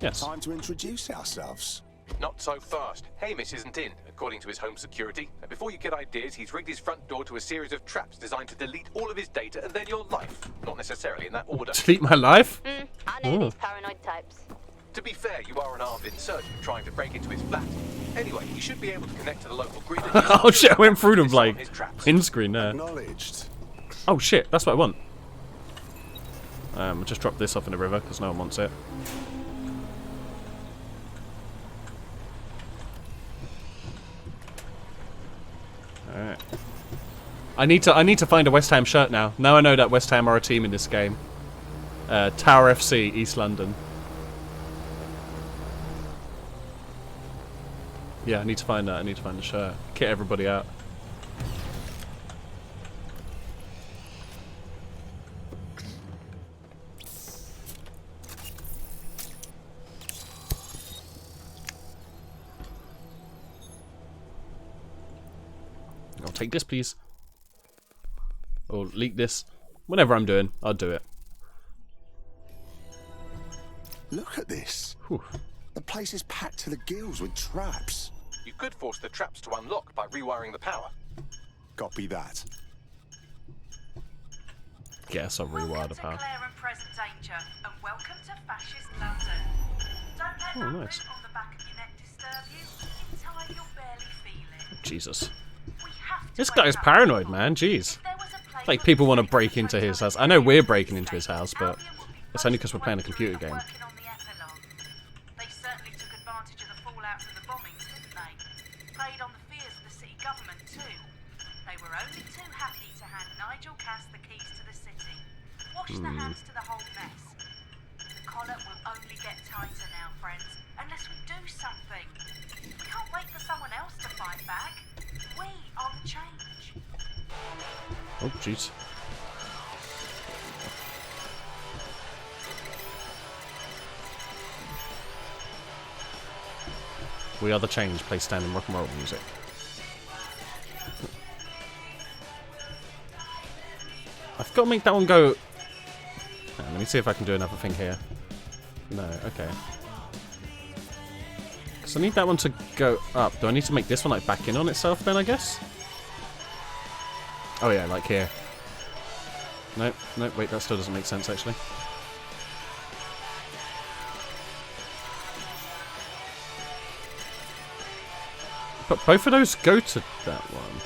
S1: Yes.
S4: Time to introduce ourselves.
S3: Not so fast. Hamish isn't in, according to his home security. And before you get ideas, he's rigged his front door to a series of traps designed to delete all of his data and then your life. Not necessarily in that order.
S1: Delete my life?
S17: I know these paranoid types.
S3: To be fair, you are an armed insurgent trying to break into his flat. Anyway, you should be able to connect to the local grid. And
S1: Oh shit, I went through them like
S3: his traps.
S1: in screen there.
S4: Acknowledged.
S1: Oh shit, that's what I want. I'll just drop this off in the river because no one wants it. Alright. I need to find a West Ham shirt now. Now I know that West Ham are a team in this game. Tower FC, East London. Yeah, I need to find that. I need to find the shirt. Kit everybody out. I'll take this, please. Or leak this. Whatever I'm doing, I'll do it.
S4: Look at this.
S1: Whew.
S4: The place is packed to the gills with traps.
S3: You could force the traps to unlock by rewiring the power.
S4: Copy that.
S1: Guess I'll rewire the power.
S13: Declare and present danger, and welcome to fascist London. Don't let
S1: Oh,
S13: that
S1: nice.
S13: rip on the back of your neck disturb you. In time, you'll barely feel it.
S1: Jesus.
S13: We have to
S1: This
S13: wake
S1: guy's
S13: up.
S1: paranoid, man. Jeez. Like, people want to break into his house. I know we're breaking into his house, but it's only because we're playing a computer game.
S13: Working on the epilogue. They certainly took advantage of the fallout from the bombings, didn't they? Played on the fears of the city government, too. They were only too happy to hand Nigel Cass the keys to the city. Wash the hands to the whole mess. The collar will only get tighter now, friends, unless we do something. We can't wait for someone else to fight back. We are the change.
S1: Oh, jeez. We are the change. Play standing rock and roll music. I've got to make that one go. Let me see if I can do another thing here. No, okay. Because I need that one to go up. Do I need to make this one like back in on itself then, I guess? Oh yeah, like here. Nope, nope, wait, that still doesn't make sense actually. But both of those go to that one.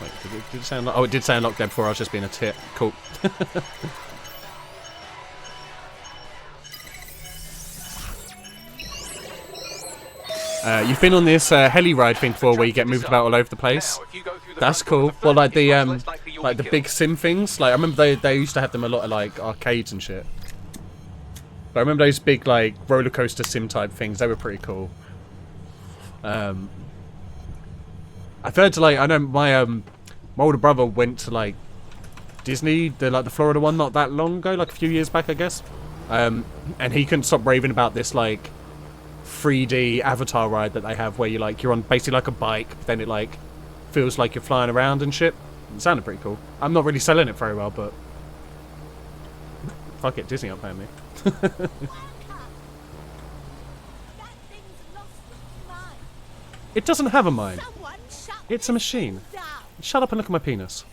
S1: Wait, did it sound like... Oh, it did sound locked there before. I was just being a tit. Cool. You've been on this heli ride thing before, where you get moved about all over the place. That's cool. Well, like the big sim things. Like I remember they used to have them a lot of like arcades and shit. But I remember those big like roller coaster sim type things. They were pretty cool. I've heard to like I know my older brother went to like Disney, the Florida one, not that long ago, like a few years back, I guess. And he couldn't stop raving about this like 3D avatar ride that they have, where you're on basically like a bike, but then it like feels like you're flying around and shit. It sounded pretty cool. I'm not really selling it very well, but fuck it, Disney aren't paying me. It doesn't have a mind. It's a machine. Shut up and look at my penis.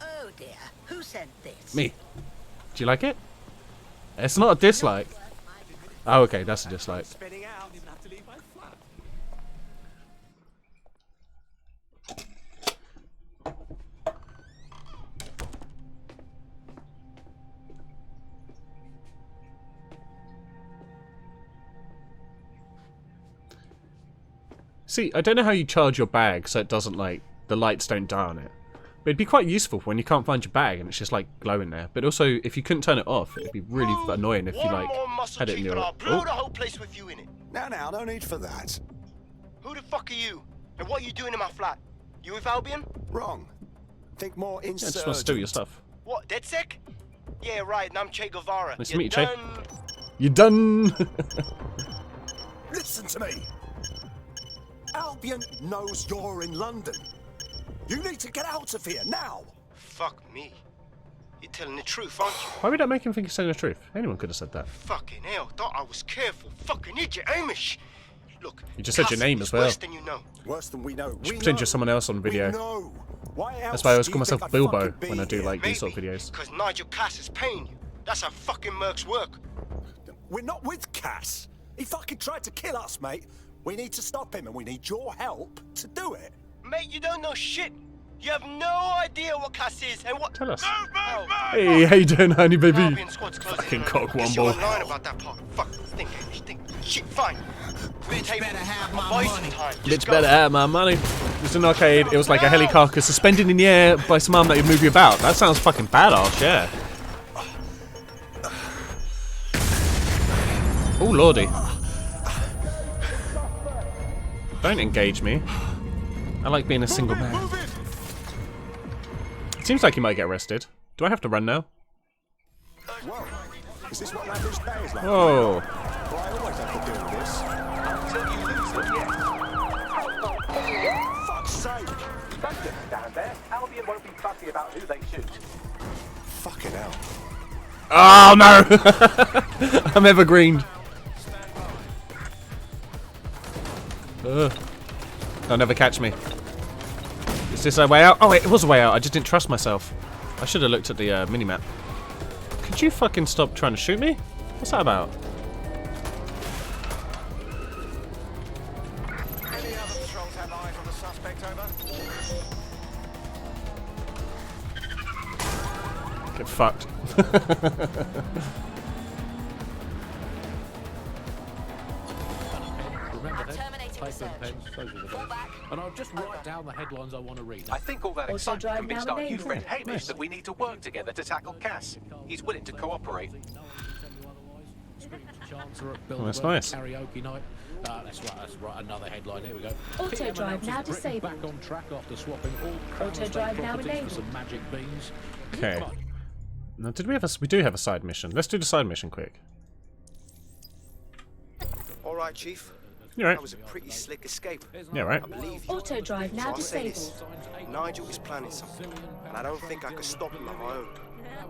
S9: Oh dear, who sent this?
S1: Me. Do you like it? It's not a dislike. Oh, okay, that's a dislike. See, I don't know how you charge your bag so it doesn't, like, the lights don't die on it. But it'd be quite useful when you can't find your bag and it's just, like, glowing there. But also, if you couldn't turn it off, it'd be really annoying if you, like, had it in your...
S18: Blow the whole place with you in it.
S4: Now, no need for that.
S18: Who the fuck are you? And what are you doing in my flat? You with Albion?
S4: Wrong. Think more
S1: Yeah,
S4: insurgent.
S1: just want to steal your stuff.
S18: What, DedSec? Yeah, right, and I'm Che Guevara.
S1: Nice to meet you, Che. You done?
S4: Listen to me. Albion knows you're in London. You need to get out of here, now!
S18: Fuck me. You're telling the truth, aren't you?
S1: Why would that make him think he's saying the truth? Anyone could have said that.
S18: Fucking hell, thought I was careful. Fucking idiot, Amish! Look,
S1: You just said your name as well.
S18: worse than you know.
S4: Worse than we know.
S1: You should pretend you're someone else on video.
S4: No. Why
S1: That's why I always
S4: else
S1: call
S4: do you
S1: myself
S4: think I'd
S1: Bilbo
S4: fucking be
S1: when I do
S4: here?
S1: like these sort of videos.
S18: Because Nigel Cass is paying you. That's how fucking mercs work.
S4: We're not with Cass. He fucking tried to kill us, mate. We need to stop him, and we need your help to do it.
S18: Mate, you don't know shit. You have no idea what Cass is and what...
S1: Tell us.
S18: Oh.
S1: Hey, how you doing, honey baby?
S18: Albion squad's closing
S1: Fucking
S18: in.
S1: cock
S18: Guess
S1: womble.
S18: you're lying about that part. Fuck, think, Amish, think. Shit, fine. Bitch better have my money.
S1: Bitch better have my money. It was an arcade. It was like a heli carcass suspended in the air by some arm that would move you about. That sounds fucking badass, yeah. Oh lordy. Don't engage me. I like being a single man. It seems like he might get arrested. Do I have to run now?
S4: Whoa. Is this what Landers Day is like?
S1: Whoa.
S4: Well, I always have to do this.
S3: Until you lose it, yeah.
S4: Fuck's sake!
S3: Don't just stand there. Albion won't be fussy about who they shoot.
S4: Fucking hell.
S1: Oh no! I'm evergreened. They'll never catch me. Is this a way out? Oh, it was a way out. I just didn't trust myself. I should have looked at the mini-map. Could you fucking stop trying to shoot me? What's that about?
S18: Any other patrols have eyes on the suspect, over?
S1: Get fucked.
S16: Remember then, paper and pens, those are the days. And I'll just write down the headlines I want to read.
S3: I think all that excitement convinced our new friend Hamish that we need to work together to tackle Cass. He's willing to cooperate.
S1: Oh, that's nice.
S16: Karaoke night. That's right. Another headline. Here we go.
S5: Auto drive now disabled.
S16: Back on track after swapping all
S5: Auto drive now
S16: properties for
S5: enabled.
S16: some magic beans.
S1: Okay. Now, did we have a? We do have a side mission. Let's do the side mission quick.
S18: All right, Chief.
S1: You right?
S18: That was a pretty slick escape.
S1: Yeah, right.
S18: I believe you.
S5: Auto drive now
S18: So I'll say
S5: disabled.
S18: this. Nigel is planning something, and I don't think I could stop him on my own.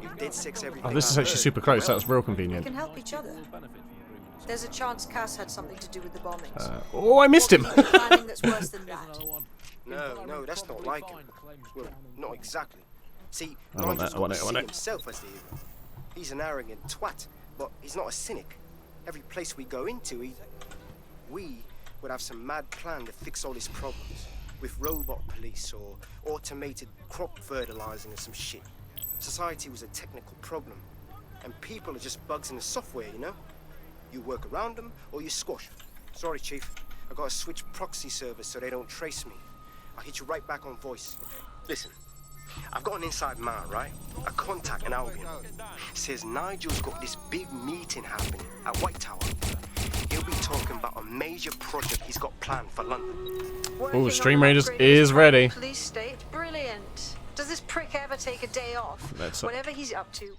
S18: You did six everything.
S1: Oh, this is
S18: I
S1: actually
S18: heard.
S1: super close. That was real
S7: We
S1: convenient.
S7: can help each other. There's a chance Cass had something to do with the bombings.
S1: Oh, I missed him.
S7: Planning that's worse than that.
S18: No, that's not like him. Well, not exactly. See,
S1: I want
S18: Nigel's
S1: that, I want
S18: got
S1: it,
S18: to
S1: I want
S18: see
S1: it.
S18: himself as the hero. He's an arrogant twat, but he's not a cynic. Every place we go into, we would have some mad plan to fix all his problems. With robot police or automated crop fertilizing or some shit. Society was a technical problem. And people are just bugs in the software, you know? You work around them or you squash. Sorry, Chief. I gotta switch proxy servers so they don't trace me. I'll hit you right back on voice. Listen, I've got an inside man, right? A contact in Albion. Says Nigel's got this big meeting happening at White Tower. He'll be talking about a major project he's got planned for London.
S1: Oh, Stream Raiders is ready.
S7: Police state, brilliant. take a day off.
S1: Let's
S7: Whatever he's up to.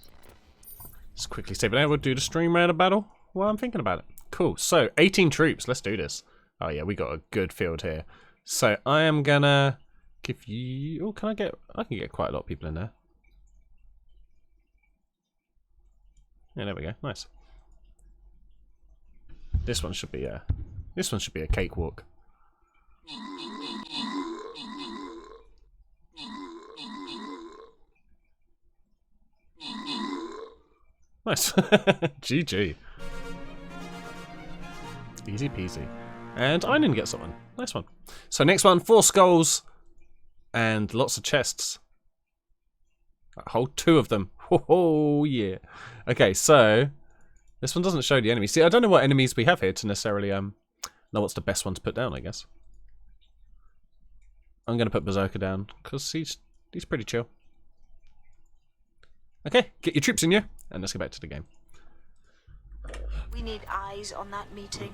S1: just quickly save it out. We'll do the stream round of battle while I'm thinking about it. Cool. So 18 troops. Let's do this. Oh yeah, we got a good field here. So I am gonna give you. Oh, can I get? I can get quite a lot of people in there. Yeah, there we go. Nice. This one should be a. This one should be a cakewalk. Nice. GG. Easy peasy. And I didn't get someone. Nice one. So next one, 4 skulls and lots of chests. Hold 2 of them. Oh yeah. Okay, so this one doesn't show the enemies. See, I don't know what enemies we have here to necessarily know what's the best one to put down, I guess. I'm gonna put Berserker down because he's pretty chill. Okay, get your troops in here and let's get back to the game.
S7: We need eyes on that meeting.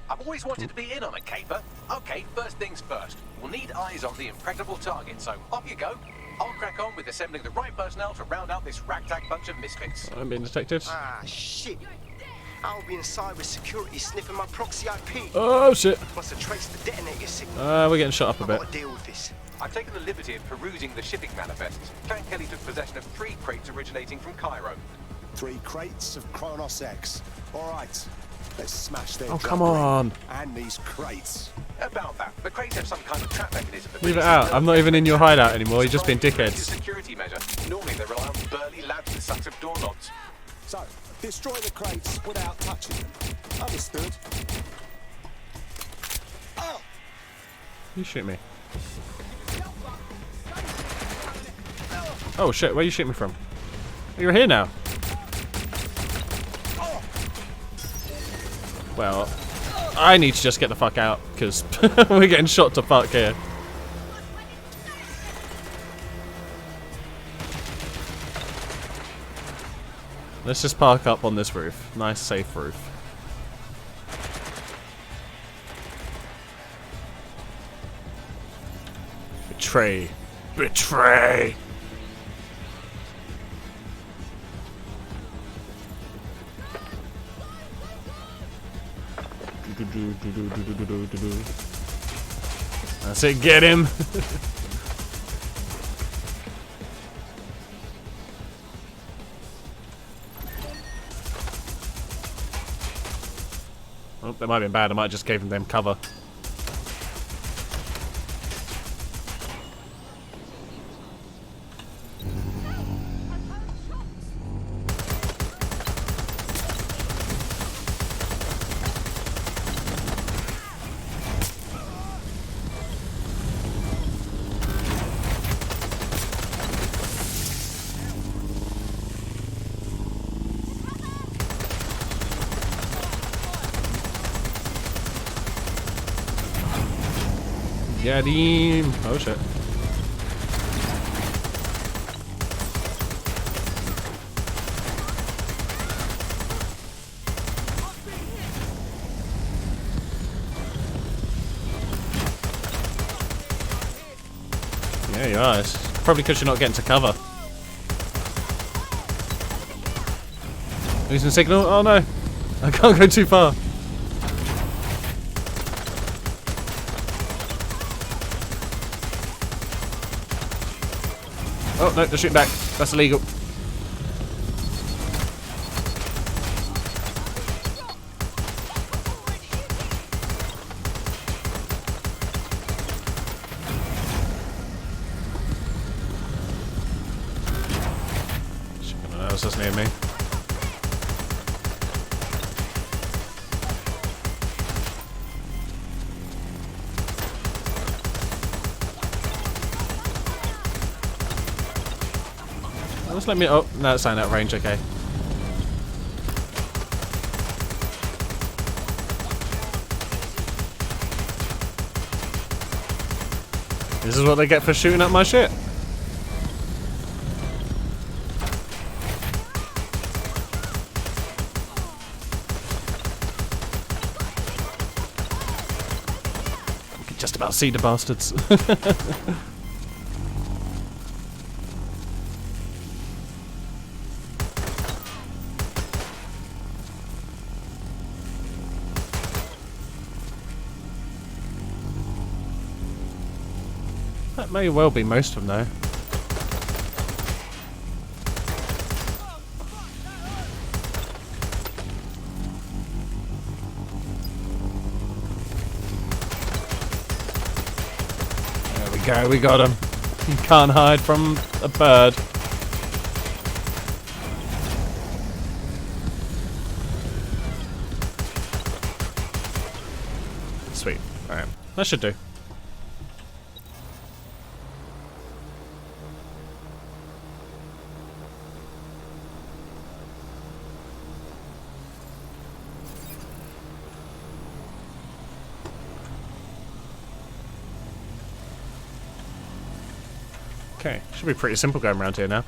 S3: I've always wanted to be in on a caper. Okay, first things first. We'll need eyes on the impregnable target, so off you go. I'll crack on with assembling the right personnel to round out this ragtag bunch of misfits.
S1: I'm being detected.
S18: Ah, shit. I'll be inside with security sniffing my proxy IP.
S1: Oh shit.
S18: Must have traced the detonator signal.
S1: We're getting shot up a bit.
S18: I've got to deal with this.
S3: I've taken the liberty of perusing the shipping manifests. Clan Kelly took possession of 3 crates originating from Cairo.
S4: 3 crates of Kronos X. All right, let's smash their
S1: Oh, come
S4: juggling
S1: on.
S4: and these crates.
S3: About that, the crates have some kind of trap mechanism. that
S1: Leave it
S3: releases
S1: out. I'm not even in your hideout anymore. You're just being
S3: It's a
S1: dickheads.
S3: security measure. Normally they rely on burly lads with sacks of doorknobs.
S4: So, destroy the crates without touching them. Understood? Oh!
S1: You shoot me. Oh shit, where you shoot me from? You're here now. Well, I need to just get the fuck out, because we're getting shot to fuck here. Let's just park up on this roof. Nice, safe roof. Betray. Betray! That's it, get him! Oh, that might have been bad. I might have just gave them cover. Get him! Oh shit. Yeah, you are. It's probably because you're not getting to cover. Losing signal? Oh no! I can't go too far. Oh no, they're shooting back. That's illegal. That was just near me. Just let me. Oh, no, it's out of range. Okay. This is what they get for shooting at my shit. I can just about see the bastards. That may well be most of them, though. There we go, we got him. You can't hide from a bird. Sweet. Alright, that should do. Okay, should be pretty simple going around here now.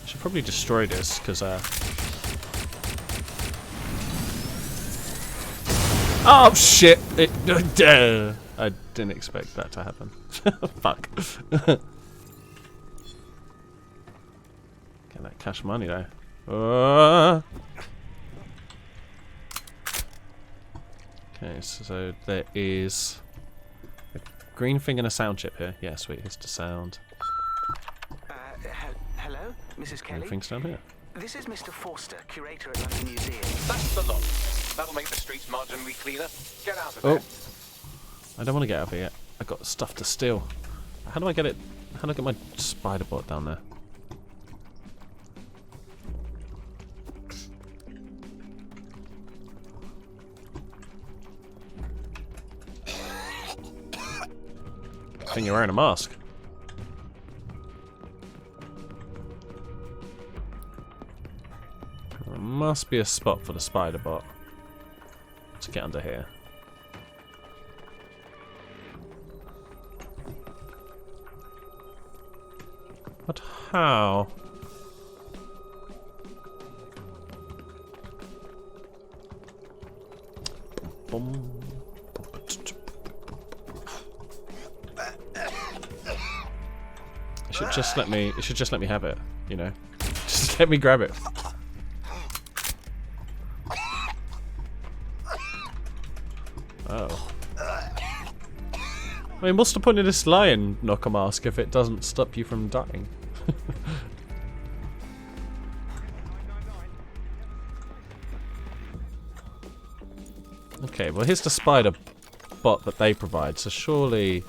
S1: I should probably destroy this, because oh shit! I didn't expect that to happen. Fuck. Get that cash money though. Okay, so there is a green thing and a sound chip here. Yeah, sweet. Here's the sound.
S19: Hello, Mrs. Kelly?
S1: Green thing's down here.
S19: This is Mr. Forster, curator at London Museum.
S3: That's the lot. That'll make the streets marginally cleaner. Get out of there.
S1: I don't want to get out of here yet. I've got stuff to steal. How do I get it? How do I get my spider bot down there? I think you're wearing a mask. There must be a spot for the spider bot to get under here. But how? Boom. It should just let me. It should just let me have it. You know, just let me grab it. Oh. I mean, what's the point of this lion knocker mask if it doesn't stop you from dying? Okay, well here's the spider bot that they provide, so surely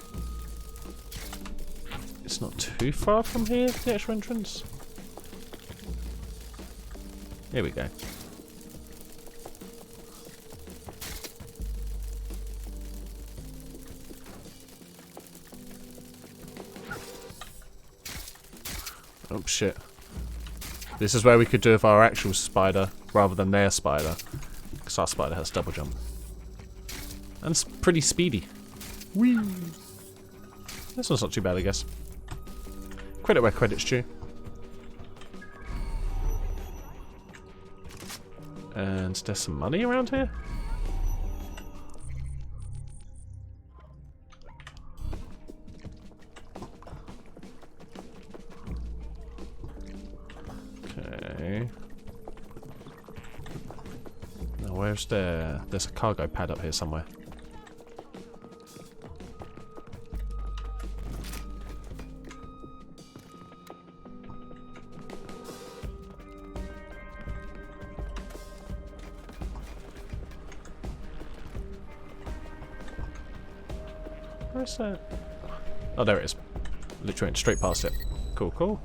S1: it's not too far from here, the actual entrance. Here we go. Oh shit. This is where we could do with our actual spider rather than their spider. Because our spider has double jump. And it's pretty speedy. Whee! This one's not too bad, I guess. Credit where credit's due. And there's some money around here? Okay. Now where's there's a cargo pad up here somewhere. Where's that? Oh, there it is. Literally went straight past it. Cool, cool.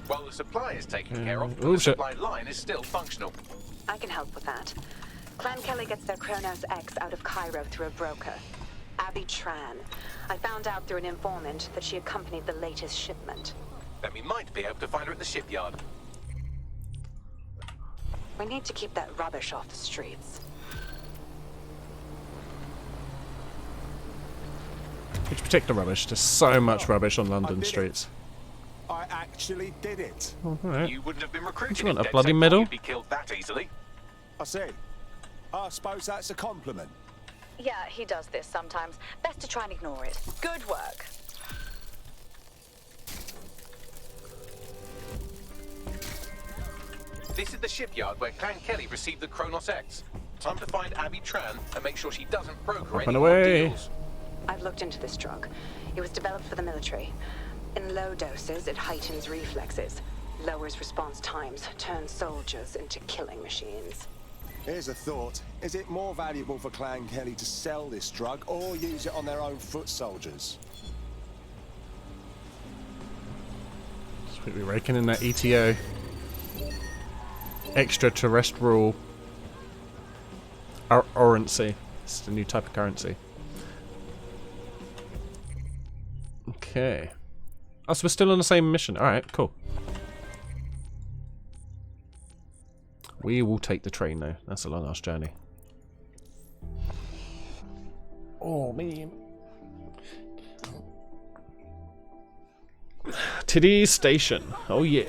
S3: While the supply is taken care of,
S1: oh,
S3: the
S1: shit.
S3: supply line is still functional.
S6: I can help with that. Clan Kelly gets their Kronos X out of Cairo through a broker. Abby Tran. I found out through an informant that she accompanied the latest shipment.
S3: Then we might be able to find her at the shipyard.
S6: We need to keep that rubbish off the streets.
S1: Which particular rubbish? There's so much rubbish on London streets.
S4: I actually did it.
S1: Oh, alright.
S3: You wouldn't have been recruited.
S1: You want
S3: in
S1: a bloody
S3: DedSec
S1: medal?
S3: You'd be killed that easily.
S4: I see. I suppose that's a compliment.
S20: Yeah, he does this sometimes. Best to try and ignore it. Good work.
S3: This is the shipyard where Clan Kelly received the Kronos X. Time to find Abby Tran and make sure she doesn't broker
S1: Up
S3: any
S1: and
S3: more
S1: away.
S3: deals.
S6: I've looked into this drug. It was developed for the military. In low doses, it heightens reflexes, lowers response times, turns soldiers into killing machines.
S4: Here's a thought. Is it more valuable for Clan Kelly to sell this drug or use it on their own foot soldiers?
S1: Sweet, we're raking in that ETO. Extraterrestrial currency. It's the new type of currency. Okay. Oh, so we're still on the same mission. Alright, cool. We will take the train though. That's a long ass journey. Oh man. Today's station. Oh yeah.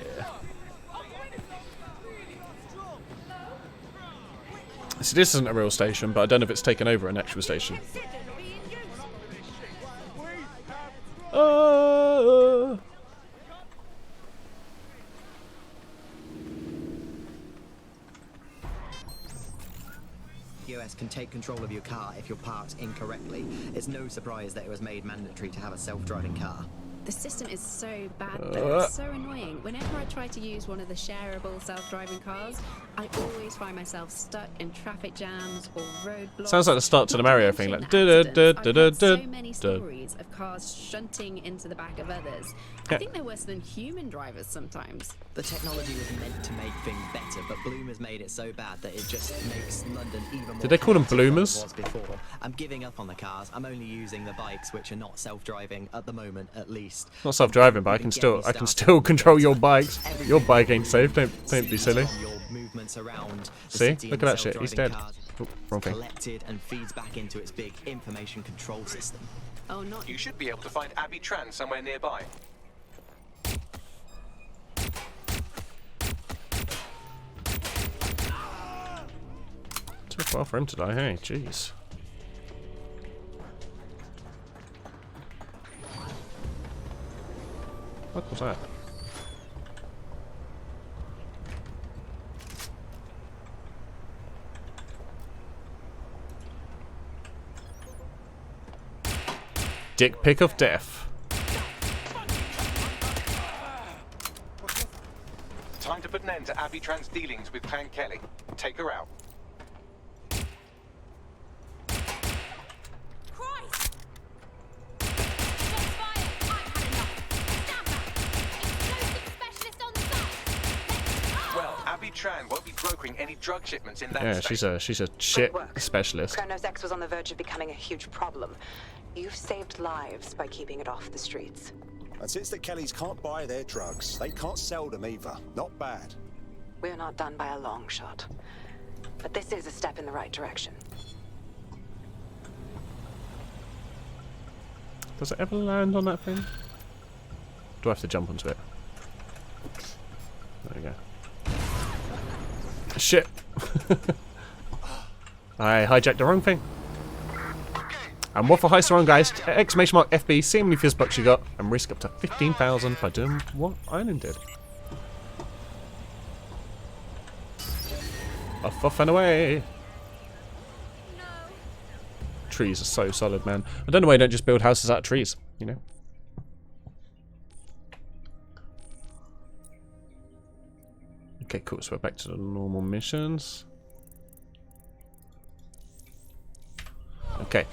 S1: See, this isn't a real station, but I don't know if it's taken over an actual station.
S21: US can take control of your car if you're parked incorrectly. It's no surprise that it was made mandatory to have a self-driving car.
S10: The system is so bad though, it's so annoying. Whenever I try to use one of the shareable self-driving cars, I always find myself stuck in traffic jams or roadblocks.
S1: Sounds like the start to the Mario thing, like
S10: I've heard so many stories of cars shunting into the back of others. I think they're worse than human drivers sometimes.
S21: The technology was meant to make things better, but Bloomers made it so bad that it just makes London even more.
S1: Did they call them
S21: chaotic than it
S1: bloomers?
S21: was before. I'm giving up on the cars. I'm only using the bikes, which are not self-driving at the moment, at least.
S1: Not self-driving, but I can still control your bikes. Your bike ain't safe. Don't be silly.
S21: Your movements around the
S1: See?
S21: city
S1: Look
S21: and
S1: at that shit. He's dead.
S21: self-driving cars
S1: Oh, wrong thing.
S21: collected and feeds back into its big information control system.
S10: Oh, not.
S3: You should be able to find Abby Tran somewhere nearby.
S1: Took a while for him to die, hey, jeez. What was that? Dick pic of death.
S3: Time to put an end to Abby Tran's dealings with Clan Kelly. Take her out. Well, Abby Tran won't be brokering any drug shipments in that
S1: Yeah,
S3: state.
S1: she's a shit specialist.
S6: Kronos X was on the verge of becoming a huge problem. You've saved lives by keeping it off the streets.
S4: And since the Kellys can't buy their drugs, they can't sell them either. Not bad.
S6: We're not done by a long shot. But this is a step in the right direction.
S1: Does it ever land on that thing? Do I have to jump onto it? There we go. Shit! I hijacked the wrong thing. And what for heist are on, guys? Exclamation mark FB, see how many fizz bucks you got, and risk up to 15,000 by doing what Island did. Off and away! Trees are so solid, man. I don't know why you don't just build houses out of trees, you know? Okay, cool, so we're back to the normal missions. Okay,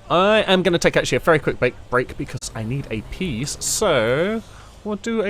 S1: I am going to take actually a very quick break because I need a piece, so we'll do a